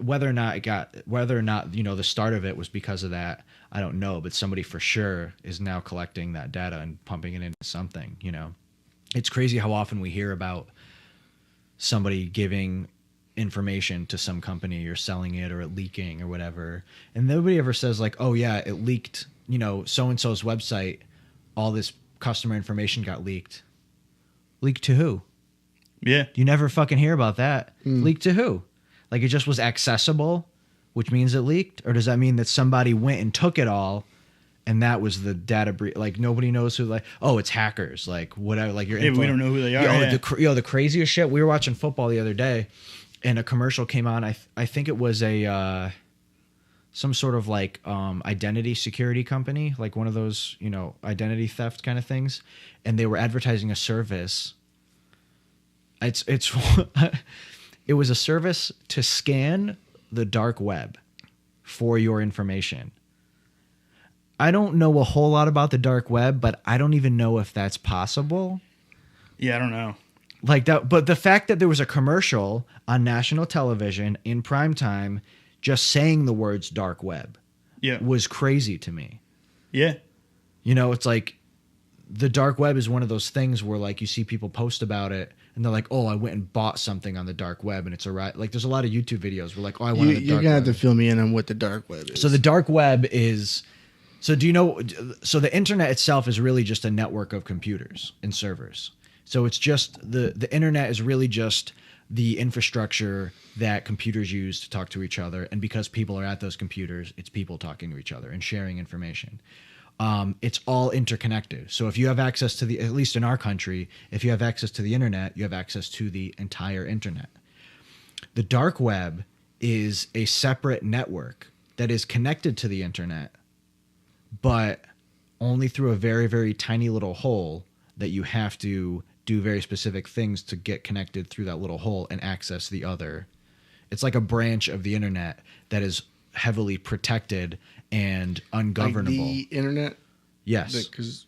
whether or not the start of it was because of that, I don't know, but somebody for sure is now collecting that data and pumping it into something, It's crazy how often we hear about somebody giving information to some company or selling it or it leaking or whatever. And nobody ever says like, "Oh yeah, it leaked, so-and-so's website, all this customer information got leaked." Leaked to who? Yeah. You never fucking hear about that. Leaked to who? Like it just was accessible, which means it leaked? Or does that mean that somebody went and took it all and that was the data breach? Like nobody knows who, like, oh, it's hackers. Like whatever, like your info. We don't know who they are. The craziest shit. We were watching football the other day and a commercial came on. I think it was some sort of like identity security company, like one of those, identity theft kind of things. And they were advertising a service. It was a service to scan the dark web for your information. I don't know a whole lot about the dark web, but I don't even know if that's possible. Yeah, I don't know. Like that, but the fact that there was a commercial on national television in prime time just saying the words dark web was crazy to me. Yeah. It's like the dark web is one of those things where like you see people post about it and they're like, "Oh, I went and bought something on the dark web," and it's like there's a lot of YouTube videos where like, "Oh, I went on the dark web." You're gonna have to fill me in on what the dark web is. So the dark web is, so do you know? So the internet itself is really just a network of computers and servers. So it's just the internet is really just the infrastructure that computers use to talk to each other, and because people are at those computers, it's people talking to each other and sharing information. It's all interconnected. So if you have access to at least in our country, if you have access to the internet, you have access to the entire internet. The dark web is a separate network that is connected to the internet, but only through a very, very tiny little hole that you have to do very specific things to get connected through that little hole and access the other. It's like a branch of the internet that is heavily protected and ungovernable. Like the internet? Yes. Because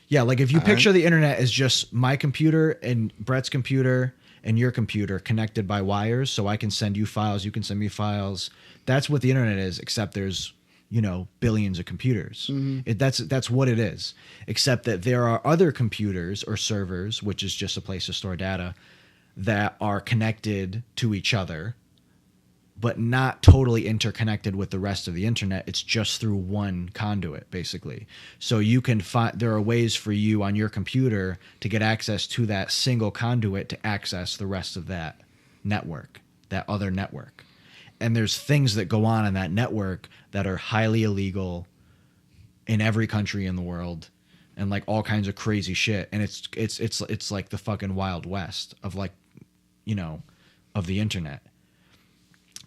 yeah, like if you picture the internet as just my computer and Brett's computer and your computer connected by wires, so I can send you files, you can send me files. That's what the internet is, except there's, billions of computers. That's what it is, except that there are other computers or servers, which is just a place to store data, that are connected to each other, but not totally interconnected with the rest of the internet. It's just through one conduit, basically. So you can there are ways for you on your computer to get access to that single conduit to access the rest of that network, that other network. And there's things that go on in that network that are highly illegal in every country in the world, and like all kinds of crazy shit. And it's like the fucking Wild West of like, of the internet.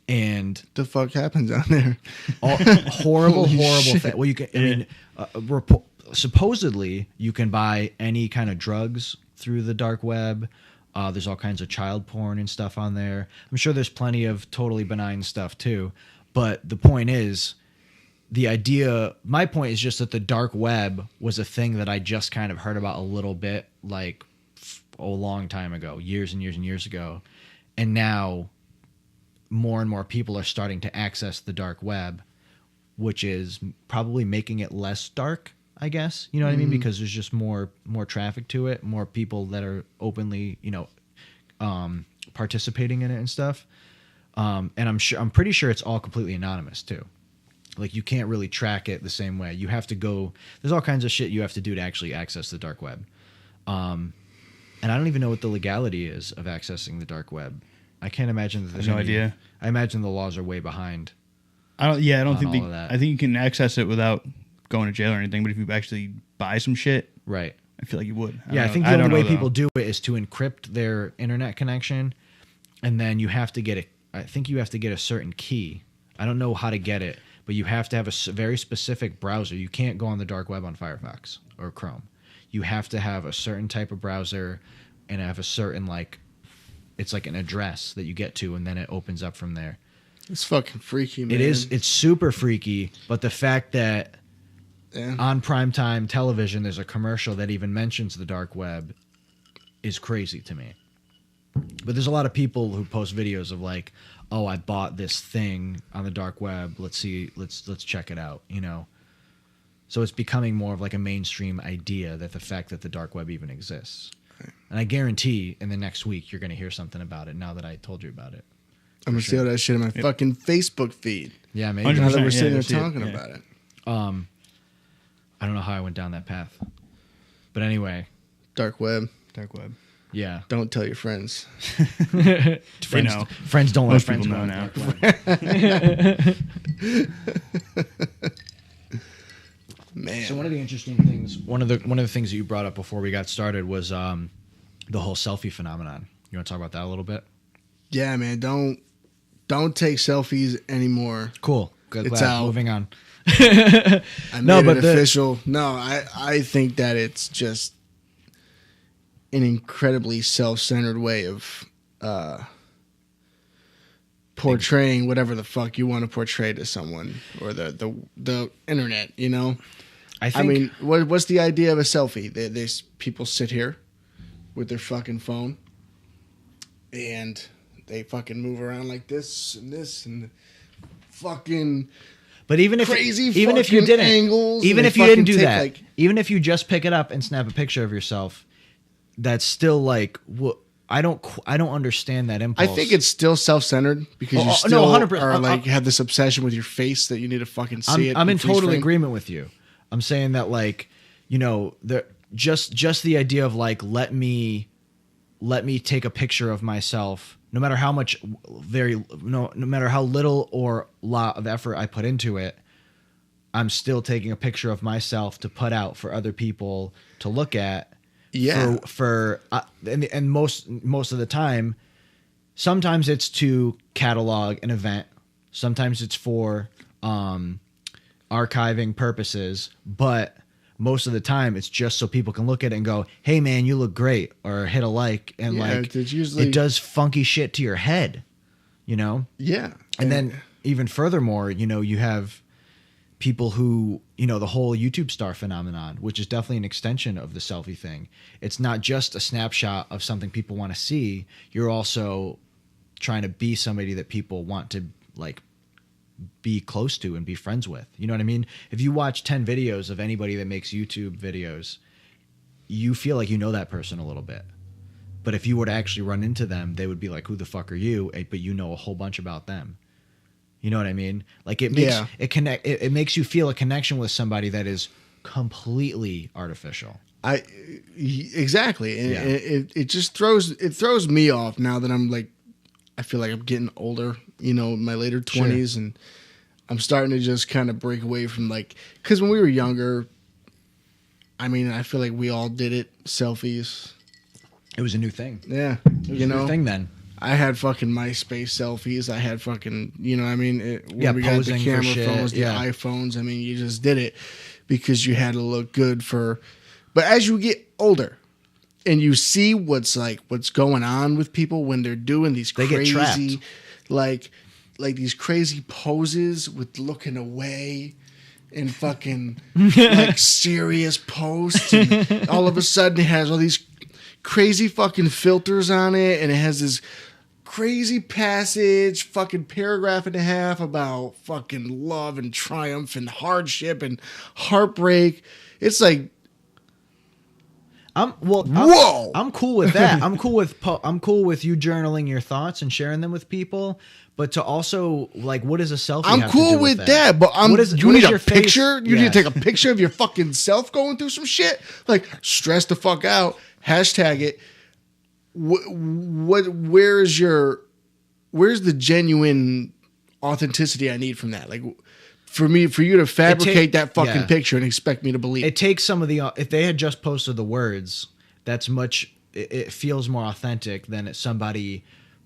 And the fuck happens on there? Horrible thing. Well, you can. Supposedly you can buy any kind of drugs through the dark web. There's all kinds of child porn and stuff on there. I'm sure there's plenty of totally benign stuff too. But the point is, my point is just that the dark web was a thing that I just kind of heard about a little bit, like a long time ago, years and years and years ago. And now more and more people are starting to access the dark web, which is probably making it less dark, I guess. You know what I mean? Because there's just more traffic to it, more people that are openly, participating in it and stuff. And I'm pretty sure it's all completely anonymous too. Like, you can't really track it the same way. You have to go. There's all kinds of shit you have to do to actually access the dark web. And I don't even know what the legality is of accessing the dark web. I can't imagine that there's no idea. I imagine the laws are way behind. I don't think all of that. I think you can access it without going to jail or anything. But if you actually buy some shit, Right. I feel like you would. I think the only way people do it is to encrypt their internet connection, and then you have to get it. I think you have to get a certain key. I don't know how to get it, but you have to have a very specific browser. You can't go on the dark web on Firefox or Chrome. You have to have a certain type of browser and have a certain, like, it's like an address that you get to, and then it opens up from there. It's fucking freaky, man. It is. It's super freaky, but the fact that on primetime television there's a commercial that even mentions the dark web is crazy to me. But there's a lot of people who post videos of like, oh, I bought this thing on the dark web. Let's see. Let's check it out. You know. So it's becoming more of like a mainstream idea that the fact that the dark web even exists. And I guarantee in the next week you're going to hear something about it now that I told you about it. I'm going to see all that shit in my fucking Facebook feed. Yeah, maybe. Now that we're sitting there talking about it. I don't know how I went down that path. But anyway. Dark web. Yeah. Don't tell your friends. Friends don't let friends know now. Man. So one of the interesting things, one of the things that you brought up before we got started was the whole selfie phenomenon. You want to talk about that a little bit? Yeah, man. Don't take selfies anymore. Cool. Good. It's Glad. out. Moving on. I made it official. No, I think that it's just an incredibly self-centered way of portraying whatever the fuck you want to portray to someone or the internet, you know? I mean, what's the idea of a selfie? There's people sit here with their fucking phone and they fucking move around like this and fucking but even if even if you didn't angles, even if you didn't do that, even if you just pick it up and snap a picture of yourself, that's still like I don't understand that impulse. I think it's still self-centered because you still are like have this obsession with your face that you need to fucking see it. I'm in total agreement with you. I'm saying that, like, you know, just the idea of like let me take a picture of myself, no matter how much no matter how little or lot of effort I put into it, I'm still taking a picture of myself to put out for other people to look at. Yeah. And most of the time, sometimes it's to catalog an event, sometimes it's for archiving purposes, but most of the time it's just so people can look at it and go, "Hey man, you look great," or hit a like, and it does funky shit to your head, you know? Yeah. And then even furthermore, you know, you have people who, you know, the whole YouTube star phenomenon, which is definitely an extension of the selfie thing. It's not just a snapshot of something people want to see. You're also trying to be somebody that people want to like be close to and be friends with. You know what I mean? If you watch 10 videos of anybody that makes YouTube videos, you feel like you know that person a little bit. But if you were to actually run into them, they would be like, "Who the fuck are you?" But you know a whole bunch about them. You know what I mean? Like it makes it makes you feel a connection with somebody that is completely artificial. Exactly. And it just throws me off now that I'm like, I feel like I'm getting older, you know, in my later 20s, and I'm starting to just kind of break away from like, because when we were younger, I mean, I feel like we all did it, selfies. It was a new thing. Yeah. It was a new thing then. I had fucking MySpace selfies. I had fucking, you know what I mean? When we got the camera phones, the iPhones, I mean, you just did it because you had to look good for... But as you get older and you see what's going on with people when they're doing these crazy... Like these crazy poses with looking away and fucking like serious posts. And all of a sudden it has all these crazy fucking filters on it, and it has this crazy passage, fucking paragraph and a half about fucking love and triumph and hardship and heartbreak. It's like, Whoa! I'm cool with that. I'm cool with you journaling your thoughts and sharing them with people. But to also like, what is a selfie? I'm have cool to do with that? that, but What is you need a your face? picture. You need to take a picture of your fucking self going through some shit. Like, stress the fuck out. Hashtag it. Where's the genuine authenticity I need from that? Like, for you to fabricate that fucking picture and expect me to believe it takes some of the. If they had just posted the words, that's much. It feels more authentic than it's somebody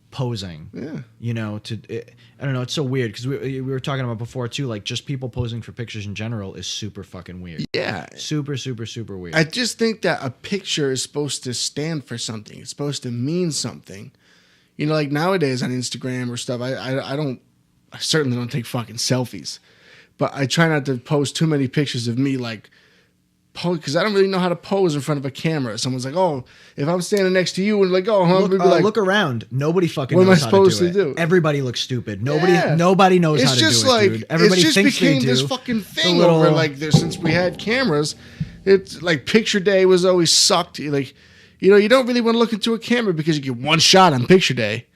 posing. Yeah. You know, I don't know. It's so weird because we were talking about before too. Like, just people posing for pictures in general is super fucking weird. Yeah. Super, super, super weird. I just think that a picture is supposed to stand for something. It's supposed to mean something. You know, like nowadays on Instagram or stuff, I certainly don't take fucking selfies. But I try not to post too many pictures of me, like, because I don't really know how to pose in front of a camera. Someone's like, "Oh, if I'm standing next to you," and like, "Oh, huh?" Look around. Nobody fucking what knows am I how to supposed do to it. do? Everybody looks stupid. Nobody knows how to do it, dude. Everybody it's just thinks became they do. this fucking thing over like since we had cameras. It's like picture day was always sucked. Like, you know, you don't really want to look into a camera because you get one shot on picture day.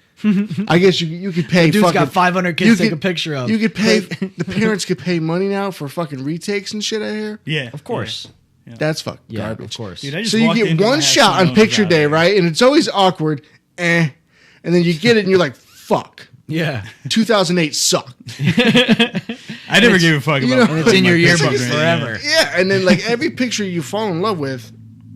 I guess you could pay. Dude's fucking, got 500 kids to take a picture of. You could pay. The parents could pay money now for fucking retakes and shit. I hear. Yeah, of course. Yeah. That's fucking garbage. Of course. Dude, So you get one shot on picture day, right? And it's always awkward. And then you get it, and you're like, "Fuck." Yeah. 2008 sucked. I never gave a fuck about. And it's in your yearbook pictures, forever. Yeah, and then like every picture you fall in love with,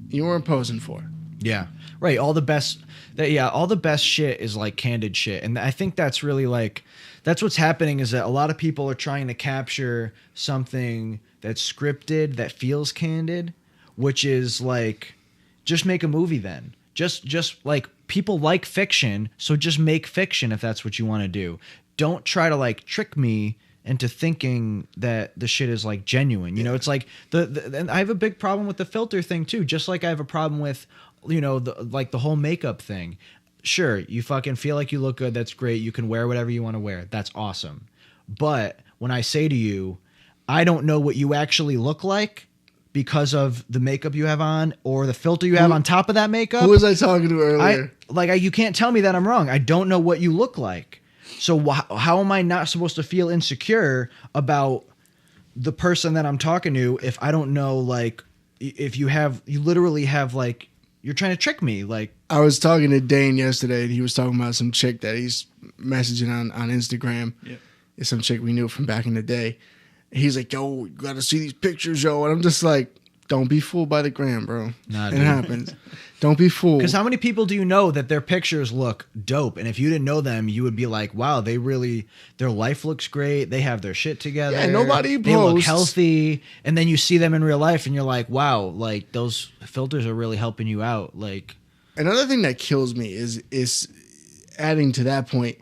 you weren't posing for. Yeah. Right. All the best shit is like candid shit. And I think that's really like, that's what's happening is that a lot of people are trying to capture something that's scripted, that feels candid, which is like, just make a movie then. Just like, people like fiction, so just make fiction if that's what you want to do. Don't try to like trick me into thinking that the shit is like genuine. You know, it's like and I have a big problem with the filter thing too, just like I have a problem with, you know, the whole makeup thing. Sure, you fucking feel like you look good, that's great. You can wear whatever you want to wear. That's awesome. But when I say to you, I don't know what you actually look like because of the makeup you have on or the filter you have on top of that makeup. Who was I talking to earlier? You can't tell me that I'm wrong. I don't know what you look like. So how am I not supposed to feel insecure about the person that I'm talking to if I don't know, like, if you literally have, like, you're trying to trick me. Like, I was talking to Dane yesterday, and he was talking about some chick that he's messaging on Instagram. Yep. It's some chick we knew from back in the day. He's like, "Yo, you got to see these pictures, yo." And I'm just like, don't be fooled by the gram, bro. Nah, it dude. happens. Don't be fooled. Because how many people do you know that their pictures look dope? And if you didn't know them, you would be like, wow, their life looks great. They have their shit together. Yeah, nobody They look posts. healthy. And then you see them in real life and you're like, wow, like those filters are really helping you out. Like, another thing that kills me is adding to that point,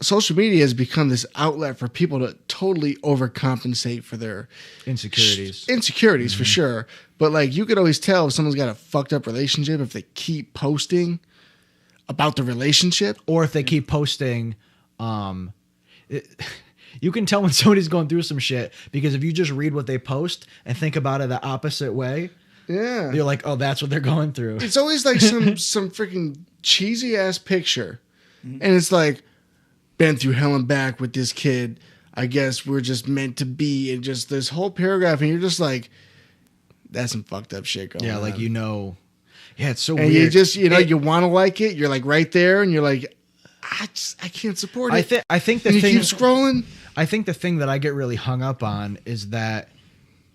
social media has become this outlet for people to totally overcompensate for their insecurities. Insecurities, for sure. But like, you could always tell if someone's got a fucked up relationship if they keep posting about the relationship, or if they keep posting. You can tell when somebody's going through some shit because if you just read what they post and think about it the opposite way, yeah, you're like, oh, that's what they're going through. It's always like some freaking cheesy ass picture, and it's like, been through hell and back with this kid. I guess we're just meant to be, and just this whole paragraph, and you're just like, that's some fucked up shit going on. Yeah, like, you know, yeah, it's so and weird. you just, you know, you want to like it. You're like right there, and you're like, I can't support it. I think the and you thing, keep scrolling. I think the thing that I get really hung up on is that,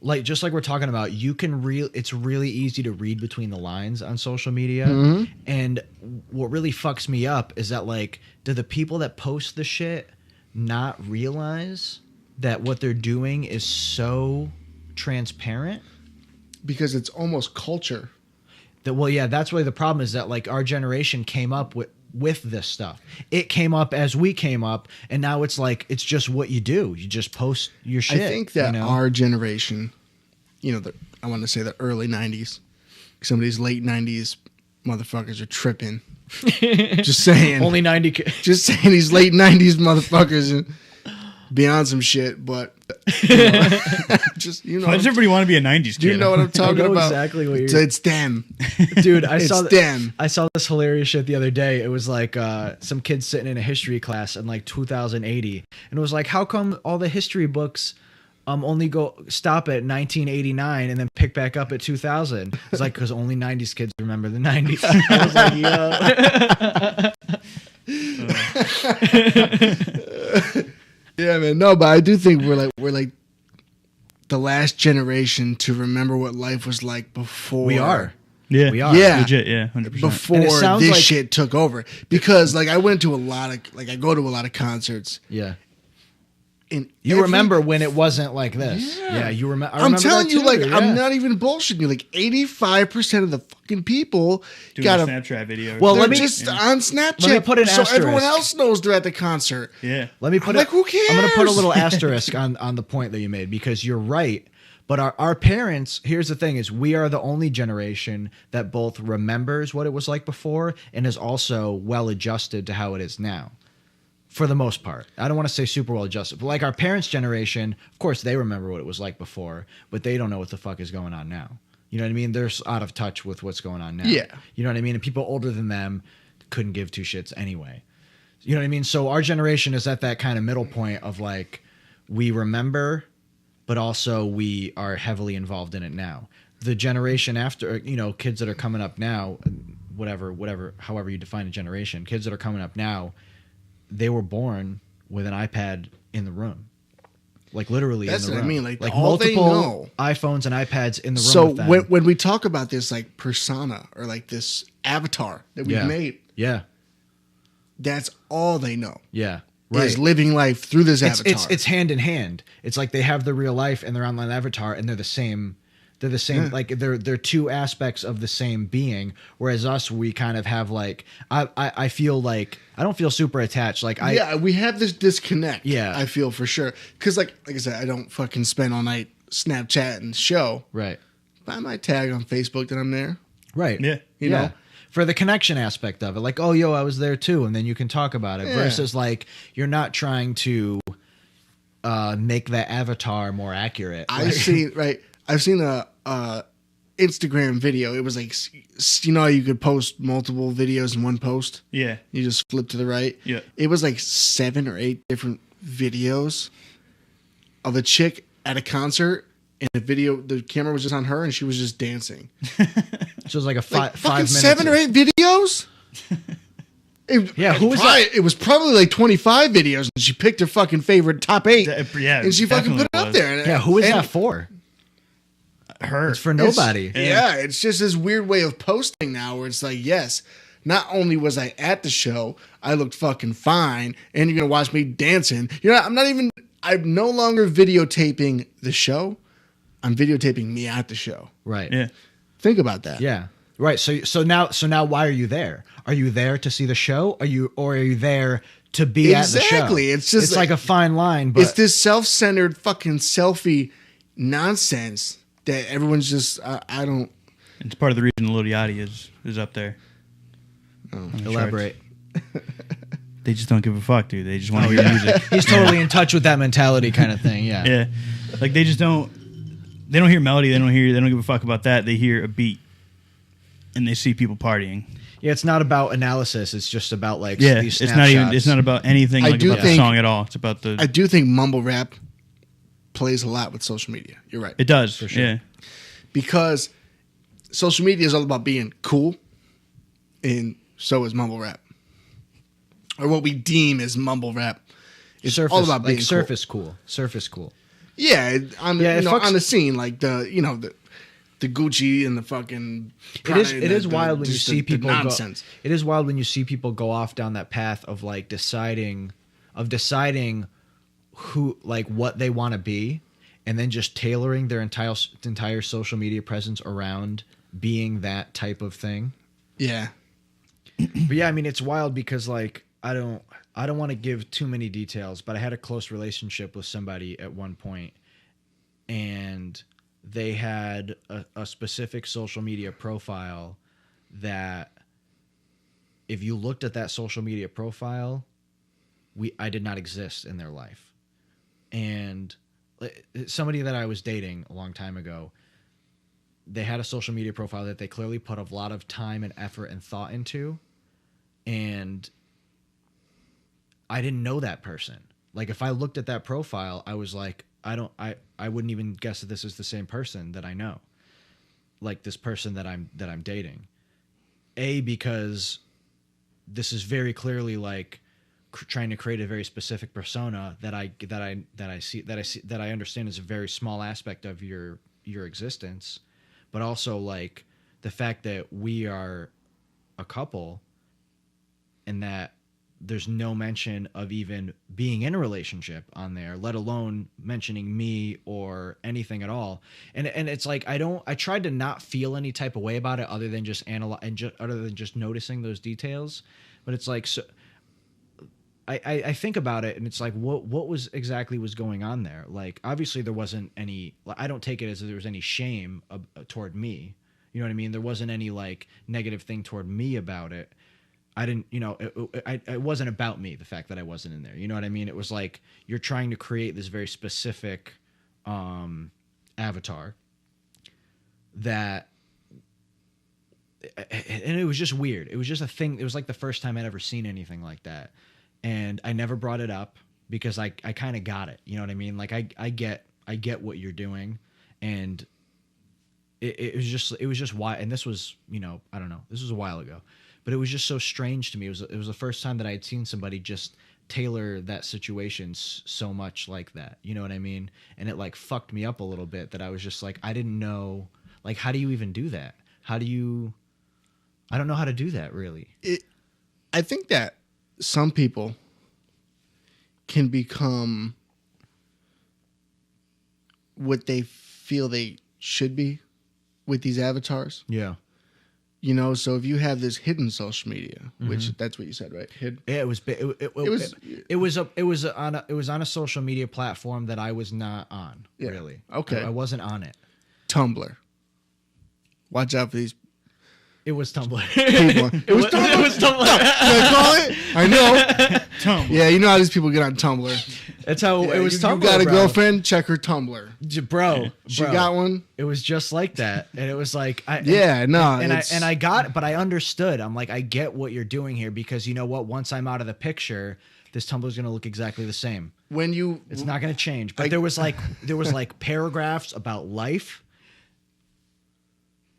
like, just like we're talking about, it's really easy to read between the lines on social media. Mm-hmm. And what really fucks me up is that, like, do the people that post the shit not realize that what they're doing is so transparent? Because it's almost culture. Well, yeah, that's why the problem is that, like, our generation came up with this stuff. It came up as we came up, and now it's like, it's just what you do. You just post your shit. I think that our generation, you know, I want to say the early 90s, some of these late 90s motherfuckers are tripping. Just saying. Only 90. Just saying these late 90s motherfuckers and beyond some shit. But Just Why does everybody want to be a '90s kid? you know what I'm talking know about? exactly what It's them. Dude, It's them. I saw this hilarious shit the other day. It was like some kids sitting in a history class in like 2080, and it was like, how come all the history books only stop at 1989 and then pick back up at 2000? It's like, because only 90s kids remember the 90s. I was like, yo. Yeah, man. No, but I do think we're like the last generation to remember what life was like before. We are. Yeah, We are. Yeah. legit. Yeah, 100%. Before And it sounds this like- shit took over. Because like I went to a lot of I go to a lot of concerts. Yeah. And You remember when it wasn't like this. Yeah, you remember. I'm telling you, I'm not even bullshitting you. Like 85% of the fucking people Doing got a a Snapchat video. Well, they're let me- just on Snapchat. let me put an so asterisk. everyone else knows they're at the concert. yeah. Let me put I'm like, who I'm going to put a cares? little asterisk on the point that you made, because you're right. But our parents, here's the thing, is we are the only generation that both remembers what it was like before and is also well adjusted to how it is now. For the most part. I don't want to say super well adjusted, but like our parents' generation, of course, they remember what it was like before, but they don't know what the fuck is going on now. You know what I mean? They're out of touch with what's going on now. Yeah. You know what I mean? And people older than them couldn't give two shits anyway. You know what I mean? So our generation is at that kind of middle point of like, we remember, but also we are heavily involved in it now. The generation after, you know, kids that are coming up now, whatever, however you define a generation, kids that are coming up now, they were born with an iPad in the room. Like literally That's in the what I room. mean, like, all multiple they know. iPhones and iPads in the room So with them. when we talk about this like persona or like this avatar that we've made, Yeah. that's all they know. Yeah. Is living life through this avatar. It's hand in hand. It's like they have the real life and their online avatar, and they're the same. They're the same. Yeah. Like they're two aspects of the same being. Whereas us, we kind of have like I feel like I don't feel super attached. Like we have this disconnect. Yeah. I feel for sure because like I said, I don't fucking spend all night Snapchat and show. Right. But I might tag on Facebook that I'm there. Right. Yeah. You know. For the connection aspect of it, like, oh, yo, I was there too, and then you can talk about it. Yeah. Versus like you're not trying to make that avatar more accurate. I've seen a Instagram video. It was like, you know how you could post multiple videos in one post? Yeah. You just flip to the right. Yeah. It was like 7 or 8 different videos of a chick at a concert, and the camera was just on her, and she was just dancing. So it was like a Like 5 fucking minutes. 7 or 8 videos. Who was that? It was probably like 25 videos, and she picked her fucking favorite top 8, Yeah. and she fucking put it definitely up was. there. And, Yeah, who is and that for? Her. It's for it's- nobody. Yeah, it's just this weird way of posting now, where it's like, yes, not only was I at the show, I looked fucking fine, and you're gonna watch me dancing. You know, I'm no longer videotaping the show. I'm videotaping me at the show. Right. Yeah. Think about that. Yeah. Right. So now why are you there? Are you there to see the show? Are you there to be at the show? Exactly. It's just like a fine line, but It's this self-centered fucking selfie nonsense that everyone's just I don't. It's part of the reason Lil Yachty is up there. elaborate. They just don't give a fuck, dude. They just want to hear music. He's totally in touch with that mentality kind of thing. Yeah. Yeah. Like they just don't. They don't hear melody. They don't give a fuck about that. They hear a beat, and they see people partying. Yeah. It's not about analysis. It's just about like Yeah. these It's not even. snapshots. It's not about anything I like do about the think- song at all. It's about the. I do think mumble rap plays a lot with social media. You're right. It does For sure. Yeah. Because social media is all about being cool, and so is mumble rap, or what we deem as mumble rap. It's surface, all about being like cool. surface cool. Surface cool. Yeah, on the, Yeah, it you know, fucks- on the scene, like the Gucci and the fucking. It is. Prada It and is the- wild when you just see the people nonsense. go. It is wild when you see people go off down that path of like deciding who, like, what they want to be, and then just tailoring their entire social media presence around being that type of thing. Yeah, But yeah, I mean, it's wild because like I don't want to give too many details, but I had a close relationship with somebody at one point, and they had a specific social media profile that if you looked at that social media profile, I did not exist in their life. And somebody that I was dating a long time ago, they had a social media profile that they clearly put a lot of time and effort and thought into, and I didn't know that person. Like, if I looked at that profile, I was like, I wouldn't even guess that this is the same person that I know. Like, this person that I'm dating. Because this is very clearly like trying to create a very specific persona that I understand is a very small aspect of your existence, but also like the fact that we are a couple and that there's no mention of even being in a relationship on there, let alone mentioning me or anything at all. And it's like, I tried to not feel any type of way about it other than just other than just noticing those details. But it's like, so I think about it and it's like, what was going on there? Like, obviously there wasn't any, I don't take it as if there was any shame toward me. You know what I mean? There wasn't any like negative thing toward me about it. I didn't, it wasn't about me, the fact that I wasn't in there. You know what I mean? It was like, you're trying to create this very specific avatar that, and it was just weird. It was just a thing. It was like the first time I'd ever seen anything like that. And I never brought it up because I kind of got it. You know what I mean? Like, I get what you're doing. And it was just why, and this was, I don't know, this was a while ago. But it was just so strange to me. It was the first time that I had seen somebody just tailor that situation so much like that. You know what I mean? And it like fucked me up a little bit that I was just like, I didn't know, like, how do you even do that? I don't know how to do that really. I think that some people can become what they feel they should be with these avatars. Yeah. So if you have this hidden social media, which that's what you said, right? Hidden. Yeah, it was on a social media platform that I was not on. Yeah. Really. Okay. I wasn't on it. Tumblr. Watch out for these. It was Tumblr. It was Tumblr. It was Tumblr. Did I call it? I know. Tumblr. Yeah, you know how these people get on Tumblr. That's how it was. Tumblr. You got a girlfriend? Check her Tumblr, bro. She got one. It was just like that, and it was like, I got it, but I understood. I'm like, I get what you're doing here because you know what? Once I'm out of the picture, this Tumblr's gonna look exactly the same. It's not gonna change. But there was like paragraphs about life.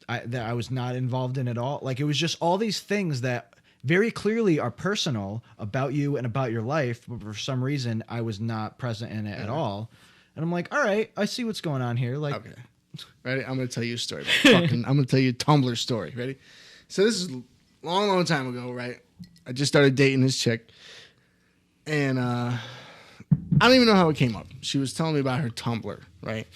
That I was not involved in at all. Like, it was just all these things that very clearly are personal about you and about your life, but for some reason I was not present in it at all. And I'm like, all right, I see what's going on here. Like, okay, ready? I'm going to tell you a story. I'm going to tell you a Tumblr story. Ready? So this is a long time ago, right? I just started dating this chick, and I don't even know how it came up. She was telling me about her Tumblr, right?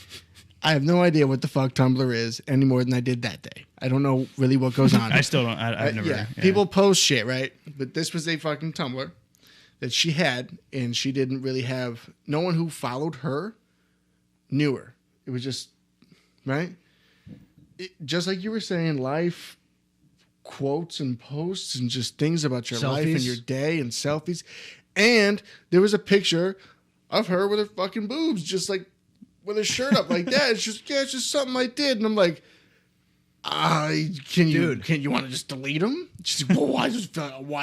I have no idea what the fuck Tumblr is any more than I did that day. I don't know really what goes on. I still don't. I've never. Yeah, people post shit, right? But this was a fucking Tumblr that she had, and she didn't really have. No one who followed her knew her. It was just right. Just like you were saying, life quotes and posts and just things about your life and your day and selfies. And there was a picture of her with her fucking boobs, just like. With a shirt up like that. It's just something I did. And I'm like, can you want to just delete them? She's like, well, why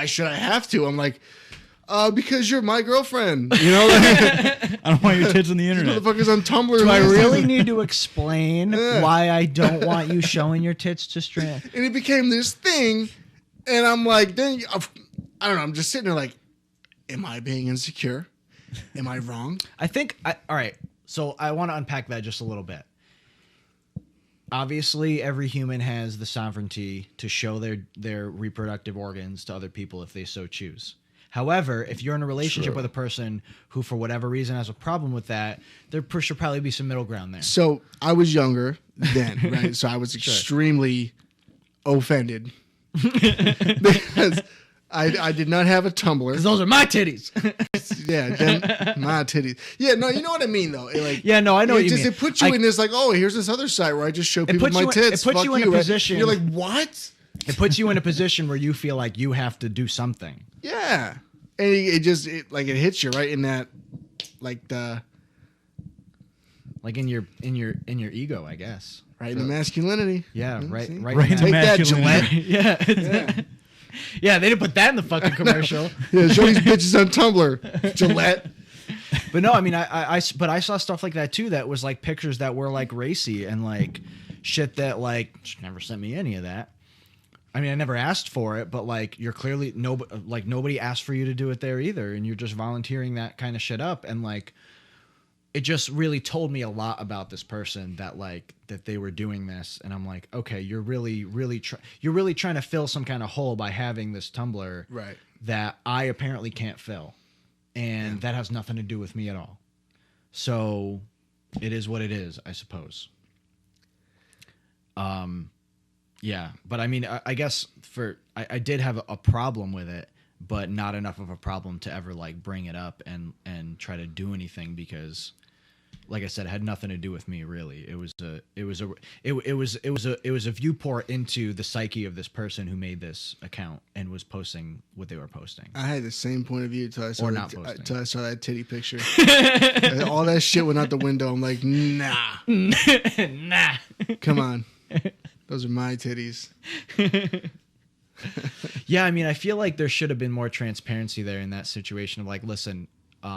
should I have to? I'm like, because you're my girlfriend. I don't want your tits on the internet. Motherfuckers on Tumblr. Do I really need to explain why I don't want you showing your tits to Strand? And it became this thing. And I'm like, then I don't know. I'm just sitting there like, am I being insecure? Am I wrong? I think, all right. So I want to unpack that just a little bit. Obviously, every human has the sovereignty to show their reproductive organs to other people if they so choose. However, if you're in a relationship with a person who, for whatever reason, has a problem with that, there should probably be some middle ground there. So I was younger then, right? So I was extremely offended because I did not have a Tumblr. Because those are my titties. My titties. Yeah, no, you know what I mean, though. Like, yeah, no, I know what you mean. It puts you in this, like, oh, here's this other site where I just show people my tits. It puts you in a position. You're like, what? It puts you in a position where you feel like you have to do something. Yeah. And it hits you right in that, like, the... Like in your ego, I guess. Right in the masculinity. Yeah, Hmm, right see? right in Take that, masculinity. Gillette. Yeah. Yeah, they didn't put that in the fucking commercial. Yeah, show these bitches on Tumblr. Gillette. But no, I mean, I saw stuff like that too. That was like pictures that were like racy and like shit that like she never sent me any of that. I mean, I never asked for it, but like you're clearly nobody asked for you to do it there either, and you're just volunteering that kind of shit up, and like it just really told me a lot about this person that they were doing this, and I'm like, okay, you're really trying to fill some kind of hole by having this Tumblr Right. that I apparently can't fill. And that has nothing to do with me at all. So it is what it is, I suppose. Yeah, but I mean, I guess I did have a problem with it, but not enough of a problem to ever like bring it up and try to do anything because, like I said, it had nothing to do with me really. It was a viewport into the psyche of this person who made this account and was posting what they were posting. I had the same point of view until I saw that titty picture. All that shit went out the window. I'm like, nah, Nah. come on, those are my titties. Yeah, I mean, I feel like there should have been more transparency there in that situation of like, listen.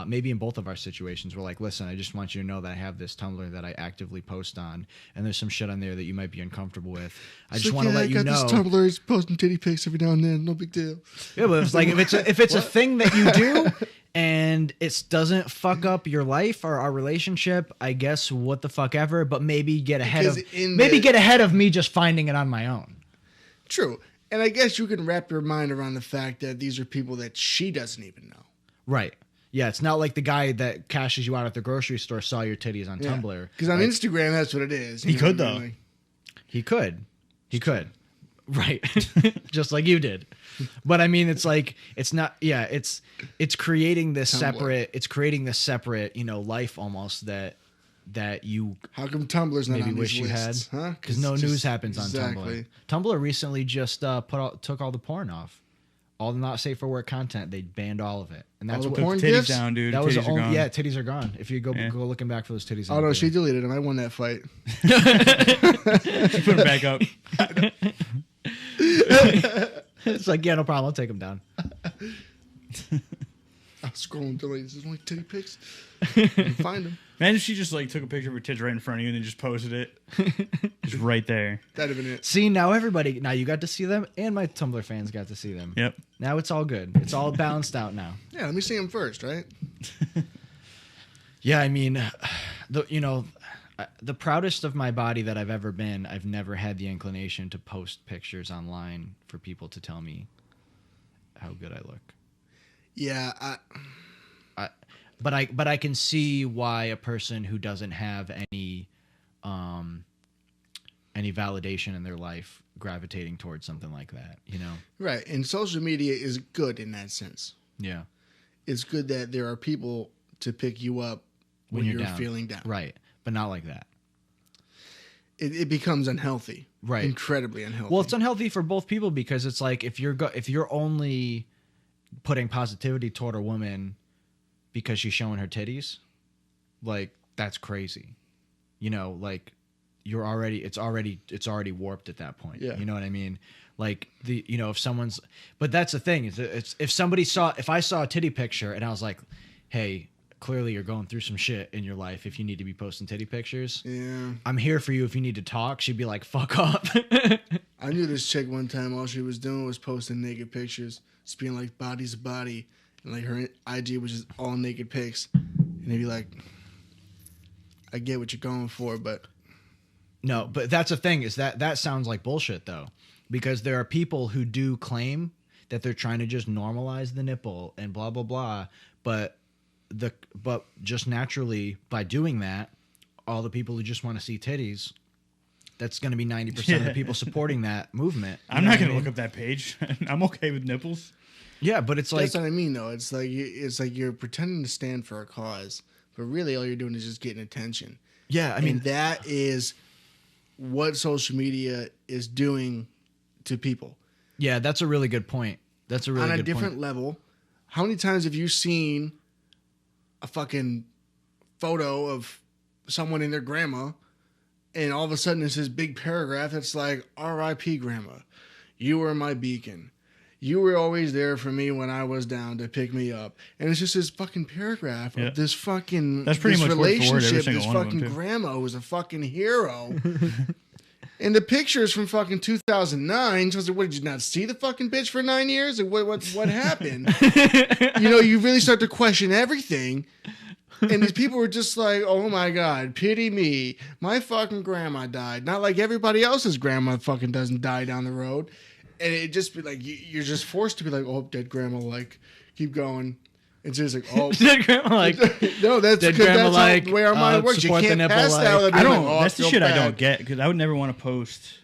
Maybe in both of our situations, we're like, listen, I just want you to know that I have this Tumblr that I actively post on, and there's some shit on there that you might be uncomfortable with. I just want to let you know. I got this Tumblr, it's posting titty pics every now and then, no big deal. Yeah, but it's like if it's a thing that you do and it doesn't fuck up your life or our relationship, I guess what the fuck ever. But maybe get ahead of me just finding it on my own. True, and I guess you can wrap your mind around the fact that these are people that she doesn't even know. Right. Yeah, it's not like the guy that cashes you out at the grocery store saw your titties on Tumblr. Because on Instagram, that's what it is. He could, though. He could. Right. Just like you did. But I mean, it's like, it's not, yeah, it's creating this separate, life almost that you. How come Tumblr's not maybe on wish these you lists? had? Because no news happens on exactly. Tumblr. Tumblr recently just took all the porn off. All the not safe for work content, they banned all of it, and that's all the what porn titties gifs? down, dude. That was titties are gone. Yeah, titties are gone. If you go looking back for those titties. Oh no, she deleted them. I won that fight. She put them back up. It's like, yeah, no problem. I'll take them down. I'll scroll and delete. There's only titty pics. Find them. Imagine if she just like took a picture of her tits right in front of you and then just posted it, just right there. That'd have been it. See, now you got to see them, and my Tumblr fans got to see them. Yep. Now it's all good. It's all balanced out now. Yeah, let me see them first, right? Yeah, I mean, the proudest of my body that I've ever been, I've never had the inclination to post pictures online for people to tell me how good I look. Yeah, But I can see why a person who doesn't have any validation in their life gravitating towards something like that, right. And social media is good in that sense. Yeah, it's good that there are people to pick you up when you're down. feeling down, right? But not like that. It becomes unhealthy, right? Incredibly unhealthy. Well, it's unhealthy for both people because it's like if you're only putting positivity toward a woman because she's showing her titties, like that's crazy. Like it's already warped at that point. Yeah. You know what I mean? Like if someone's, but that's the thing is if I saw a titty picture and I was like, hey, clearly you're going through some shit in your life if you need to be posting titty pictures. Yeah. I'm here for you if you need to talk. She'd be like, fuck up. I knew this chick one time, all she was doing was posting naked pictures, just being like, body's a body. And like her IG was just all naked pics. And they'd be like, I get what you're going for, but. No, but that's the thing is that sounds like bullshit though. Because there are people who do claim that they're trying to just normalize the nipple and blah, blah, blah. But just naturally by doing that, all the people who just want to see titties, that's going to be 90% of the people supporting that movement. I'm not going to look up that page. I'm okay with nipples. Yeah, but it's like that's what I mean, though. It's like you're pretending to stand for a cause, but really all you're doing is just getting attention. Yeah, I mean that is what social media is doing to people. Yeah, that's a really good point. That's a really good point. On a different level, how many times have you seen a fucking photo of someone in their grandma, and all of a sudden it's this big paragraph that's like, R.I.P. Grandma. You were my beacon. You were always there for me when I was down to pick me up. And it's just this fucking paragraph of this fucking That's pretty this much word for word, every relationship, single this one of fucking them, too. grandma who was a fucking hero. And the pictures from fucking 2009. So I was like, what, did you not see the fucking bitch for 9 years? Like, what happened? You really start to question everything. And these people were just like, oh my God, pity me. My fucking grandma died. Not like everybody else's grandma fucking doesn't die down the road. And it just be like, you're just forced to be like, oh, dead grandma, like, keep going. It's just like, oh. Dead grandma, like. No, that's dead because grandma, that's like, how the way our mind works. You support the can't nipple, pass that like- without I being don't. like, oh, That's the feel shit I bad. don't get, because I would never want to post.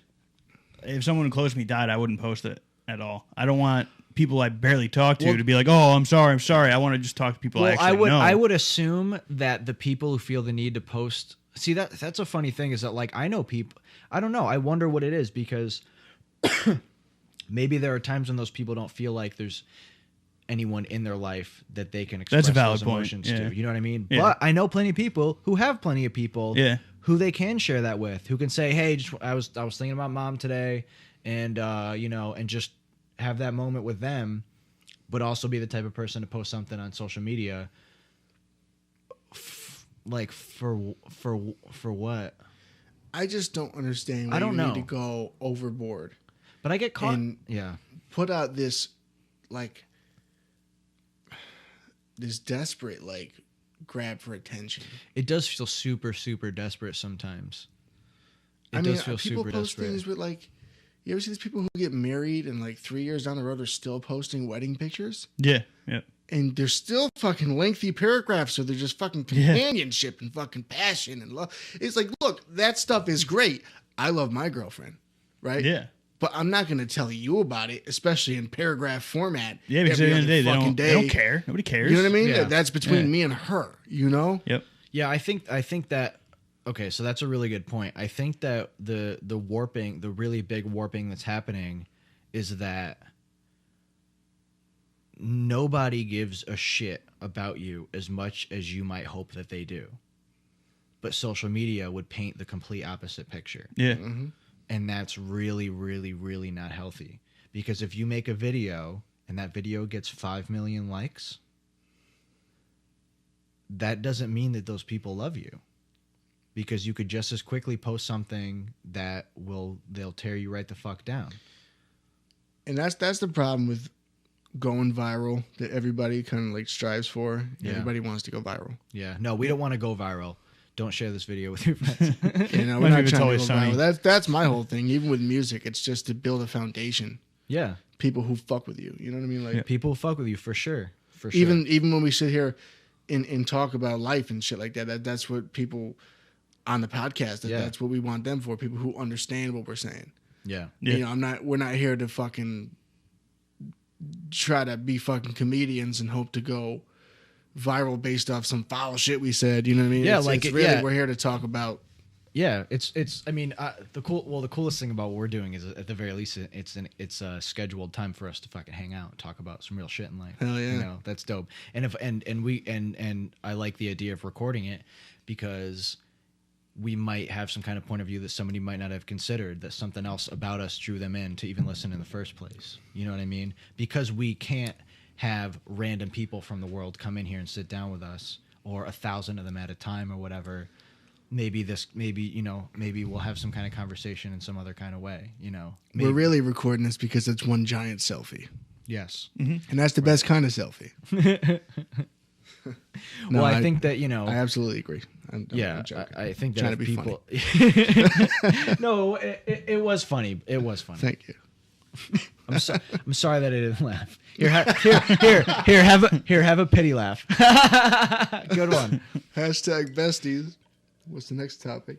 If someone close to me died, I wouldn't post it at all. I don't want people I barely talk to be like, oh, I'm sorry. I want to just talk to people I actually know. I would assume that the people who feel the need to post. See, that's a funny thing is that, like, I know people. I don't know. I wonder what it is, because maybe there are times when those people don't feel like there's anyone in their life that they can express That's a valid those point. emotions Yeah. to. You know what I mean? Yeah. But I know plenty of people who have plenty of people who they can share that with, who can say, hey, I was thinking about mom today, and and just have that moment with them, but also be the type of person to post something on social media like for what? I just don't understand why I don't you know. need to go overboard. But I get caught. And Yeah. put out this, like, this desperate, like, grab for attention. It does feel super, super desperate sometimes. It I does mean, feel people super post desperate. things with, like, you ever see these people who get married and, like, 3 years down the road are still posting wedding pictures? Yeah. And they're still fucking lengthy paragraphs, so they're just fucking companionship and fucking passion and love. It's like, look, that stuff is great. I love my girlfriend, right? Yeah. But I'm not going to tell you about it, especially in paragraph format. Yeah, because at the end of the day, fucking they don't care. Nobody cares. You know what I mean? Yeah. That's between Yeah. me and her, you know? Yep. Yeah, I think that. Okay, so that's a really good point. I think that the warping, the really big warping that's happening, is that nobody gives a shit about you as much as you might hope that they do. But social media would paint the complete opposite picture. Yeah. Mm-hmm. And that's really, really, really not healthy. Because if you make a video and that video gets 5 million likes, that doesn't mean that those people love you. Because you could just as quickly post something that they'll tear you right the fuck down. And that's the problem with going viral that everybody kind of like strives for. Yeah. Everybody wants to go viral. Yeah. No, we don't want to go viral. Don't share this video with your friends. You know, Maybe we're not it's trying to always go sunny. viral. That's my whole thing. Even with music, it's just to build a foundation. Yeah. People who fuck with you. You know what I mean? Like People fuck with you for sure. For sure. even when we sit here and talk about life and shit like that's what people on the podcast. That's what we want them for. People who understand what we're saying. Yeah. You know, we're not here to fucking try to be fucking comedians and hope to go viral based off some foul shit we said. You know what I mean? Yeah, It's really we're here to talk about. Yeah, it's. I mean, the coolest thing about what we're doing is, at the very least, it's a scheduled time for us to fucking hang out and talk about some real shit in life. Hell yeah. You know, that's dope. And I like the idea of recording it because we might have some kind of point of view that somebody might not have considered, that something else about us drew them in to even listen in the first place. You know what I mean? Because we can't have random people from the world come in here and sit down with us, or 1,000 of them at a time or whatever. Maybe we'll have some kind of conversation in some other kind of way, you know. Maybe. We're really recording this because it's one giant selfie. Yes. And that's the best kind of selfie. No, Well, I think that, you know, I absolutely agree. I'm yeah, joking. I think that Trying to if be people. No, it was funny. It was funny. Thank you. I'm sorry that I didn't laugh. Here, have a pity laugh. Good one. Hashtag besties. What's the next topic?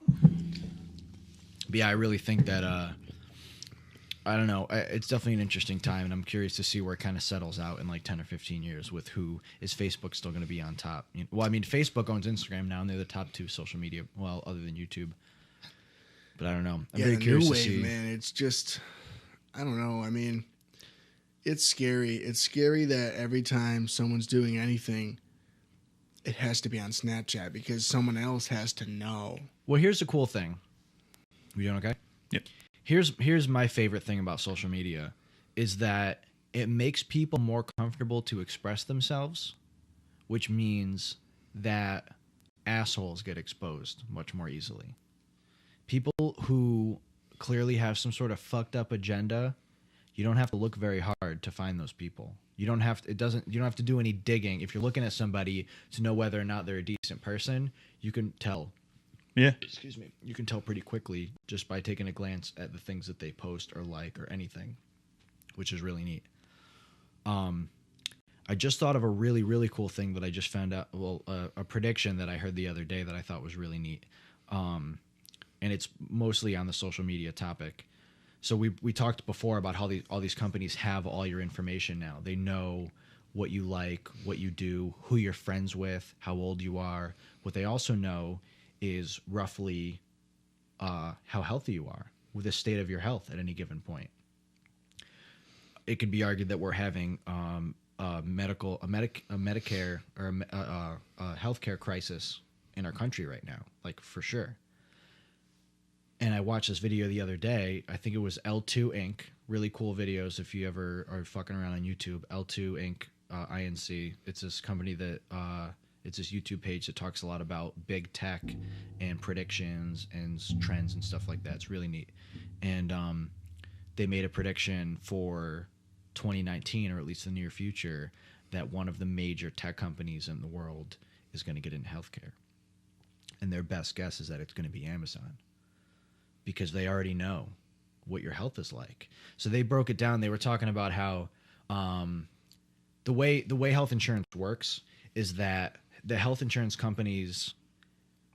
But yeah, I really think that I don't know. It's definitely an interesting time, and I'm curious to see where it kind of settles out in like 10 or 15 years with who is Facebook still going to be on top. Well, I mean, Facebook owns Instagram now, and they're the top two social media, well, other than YouTube. But I don't know. I'm very curious new to wave, see. Man, it's just, I don't know. I mean, it's scary. It's scary that every time someone's doing anything, it has to be on Snapchat because someone else has to know. Well, here's the cool thing. We doing okay? Yep. Here's my favorite thing about social media is that it makes people more comfortable to express themselves, which means that assholes get exposed much more easily. People who clearly have some sort of fucked up agenda, you don't have to look very hard to find those people. You don't have to, you don't have to do any digging. If you're looking at somebody to know whether or not they're a decent person, you can tell. Yeah. Excuse me. You can tell pretty quickly just by taking a glance at the things that they post or like or anything, which is really neat. I just thought of a really, really cool thing that I just found out. Well, a prediction that I heard the other day that I thought was really neat. And it's mostly on the social media topic. So we talked before about how all these companies have all your information now. They know what you like, what you do, who you're friends with, how old you are. What they also know is roughly how healthy you are, with the state of your health at any given point. It could be argued that we're having a Medicare or a healthcare crisis in our country right now, like for sure. And I watched this video the other day. I think it was L2 Inc. Really cool videos if you ever are fucking around on YouTube. L2 Inc. INC. It's this company that it's this YouTube page that talks a lot about big tech and predictions and trends and stuff like that. It's really neat. And they made a prediction for 2019, or at least the near future, that one of the major tech companies in the world is going to get into healthcare. And their best guess is that it's going to be Amazon, because they already know what your health is like. So they broke it down. They were talking about how the way health insurance works is that the health insurance companies,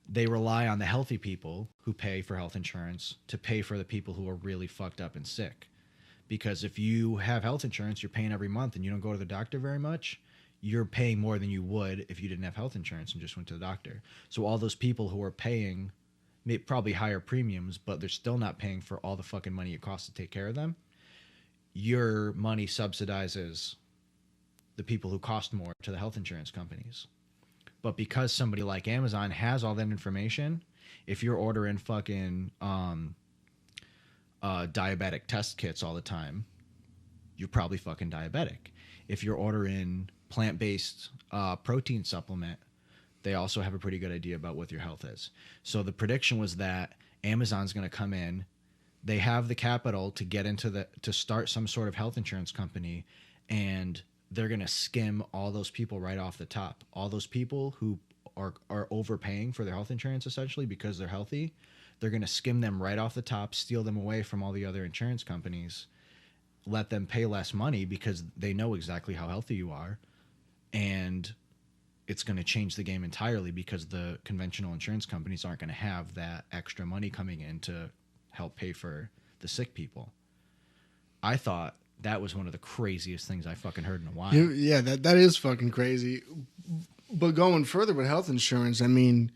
they rely on the healthy people who pay for health insurance to pay for the people who are really fucked up and sick. Because if you have health insurance, you're paying every month and you don't go to the doctor very much, you're paying more than you would if you didn't have health insurance and just went to the doctor. So all those people who are paying probably higher premiums, but they're still not paying for all the fucking money it costs to take care of them, your money subsidizes the people who cost more to the health insurance companies. But because somebody like Amazon has all that information, if you're ordering fucking diabetic test kits all the time, you're probably fucking diabetic. If you're ordering plant-based protein supplement, they also have a pretty good idea about what your health is. So the prediction was that Amazon's going to come in. They have the capital to get into to start some sort of health insurance company, and they're going to skim all those people right off the top. All those people who are overpaying for their health insurance essentially because they're healthy, they're going to skim them right off the top, steal them away from all the other insurance companies, let them pay less money because they know exactly how healthy you are, and it's going to change the game entirely because the conventional insurance companies aren't going to have that extra money coming in to help pay for the sick people. I thought that was one of the craziest things I fucking heard in a while. Yeah, that is fucking crazy. But going further with health insurance, I mean,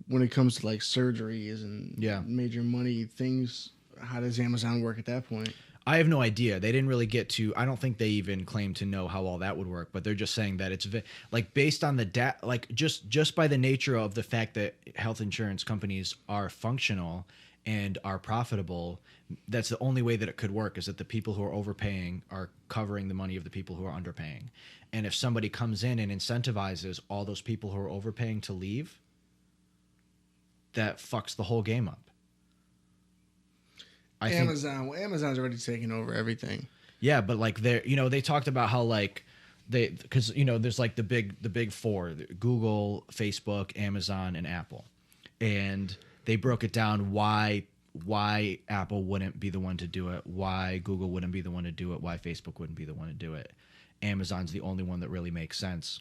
when it comes to like surgeries and major money things, how does Amazon work at that point? I have no idea. They didn't really get to. I don't think they even claim to know how all that would work. But they're just saying that it's like based on the like just by the nature of the fact that health insurance companies are functional and are profitable. That's the only way that it could work, is that the people who are overpaying are covering the money of the people who are underpaying. And if somebody comes in and incentivizes all those people who are overpaying to leave, that fucks the whole game up. Amazon's already taken over everything. Yeah, but like they talked about how like because there's like the big four: Google, Facebook, Amazon, and Apple, and they broke it down why Apple wouldn't be the one to do it, why Google wouldn't be the one to do it, why Facebook wouldn't be the one to do it. Amazon's the only one that really makes sense,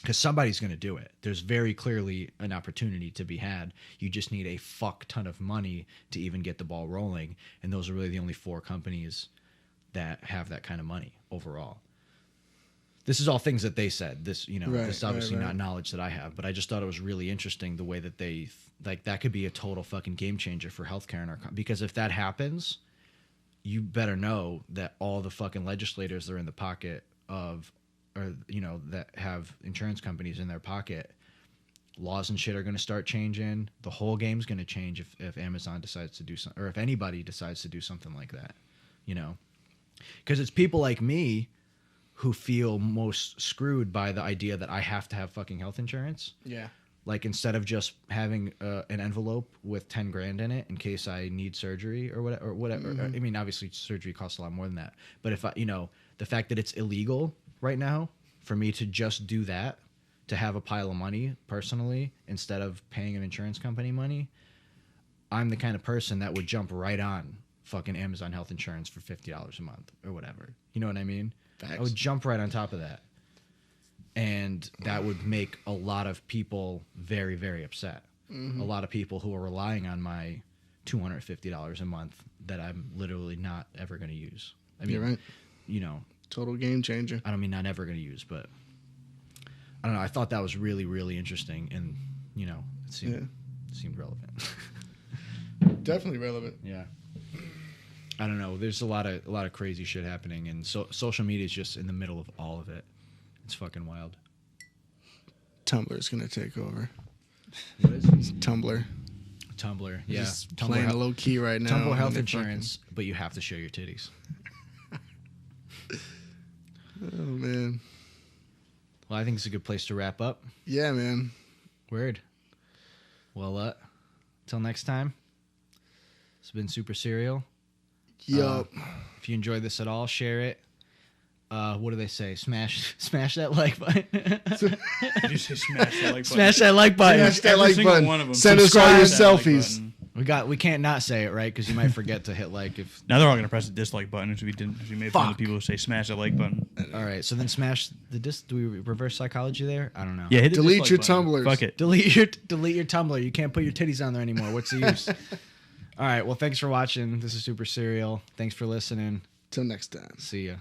because somebody's going to do it. There's very clearly an opportunity to be had. You just need a fuck ton of money to even get the ball rolling, and those are really the only four companies that have that kind of money overall. This is all things that they said. This, this is obviously not knowledge that I have, but I just thought it was really interesting the way that they that could be a total fucking game changer for healthcare in our country. Because if that happens, you better know that all the fucking legislators that are in the pocket of or that have insurance companies in their pocket, laws and shit are going to start changing. The whole game's going to change if Amazon decides to do something, or if anybody decides to do something like that, because it's people like me who feel most screwed by the idea that I have to have fucking health insurance. Yeah. Like, instead of just having an envelope with 10 grand in it in case I need surgery or whatever. Mm-hmm. I mean, obviously surgery costs a lot more than that. But if the fact that it's illegal right now for me to just do that, to have a pile of money personally instead of paying an insurance company money, I'm the kind of person that would jump right on fucking Amazon health insurance for $50 a month or whatever. You know what I mean? Facts. I would jump right on top of that. And that would make a lot of people very, very upset. Mm-hmm. A lot of people who are relying on my $250 a month that I'm literally not ever going to use. I mean, you're right. Total game changer. I don't mean not ever going to use, but I don't know. I thought that was really, really interesting, and it seemed relevant. Definitely relevant. Yeah. I don't know. There's a lot of crazy shit happening, and social media is just in the middle of all of it. It's fucking wild. Tumblr's gonna take over. What is it? Tumblr, yeah. Just Tumblr playing low key right now. Tumblr health insurance, but you have to show your titties. Oh man. Well, I think it's a good place to wrap up. Yeah, man. Word. Well, till next time. It's been Super Serial. Yup. If you enjoyed this at all, share it. What do they say? Smash that like button. Did you say smash that like button? Smash that like button. Smash that like single button. one of them. Send us all your Subscribe. selfies. We can't not say it, right? Because you might forget to hit like if. Now they're all gonna press the dislike button, which we didn't. We made fun of the people who say smash that like button. All right, so then smash the Do we reverse psychology there? I don't know. Yeah, hit the Delete dislike your button. Tumblrs. Fuck it. Delete your Tumblr. You can't put your titties on there anymore. What's the use? All right. Well, thanks for watching. This is Super Serial. Thanks for listening. Till next time. See ya.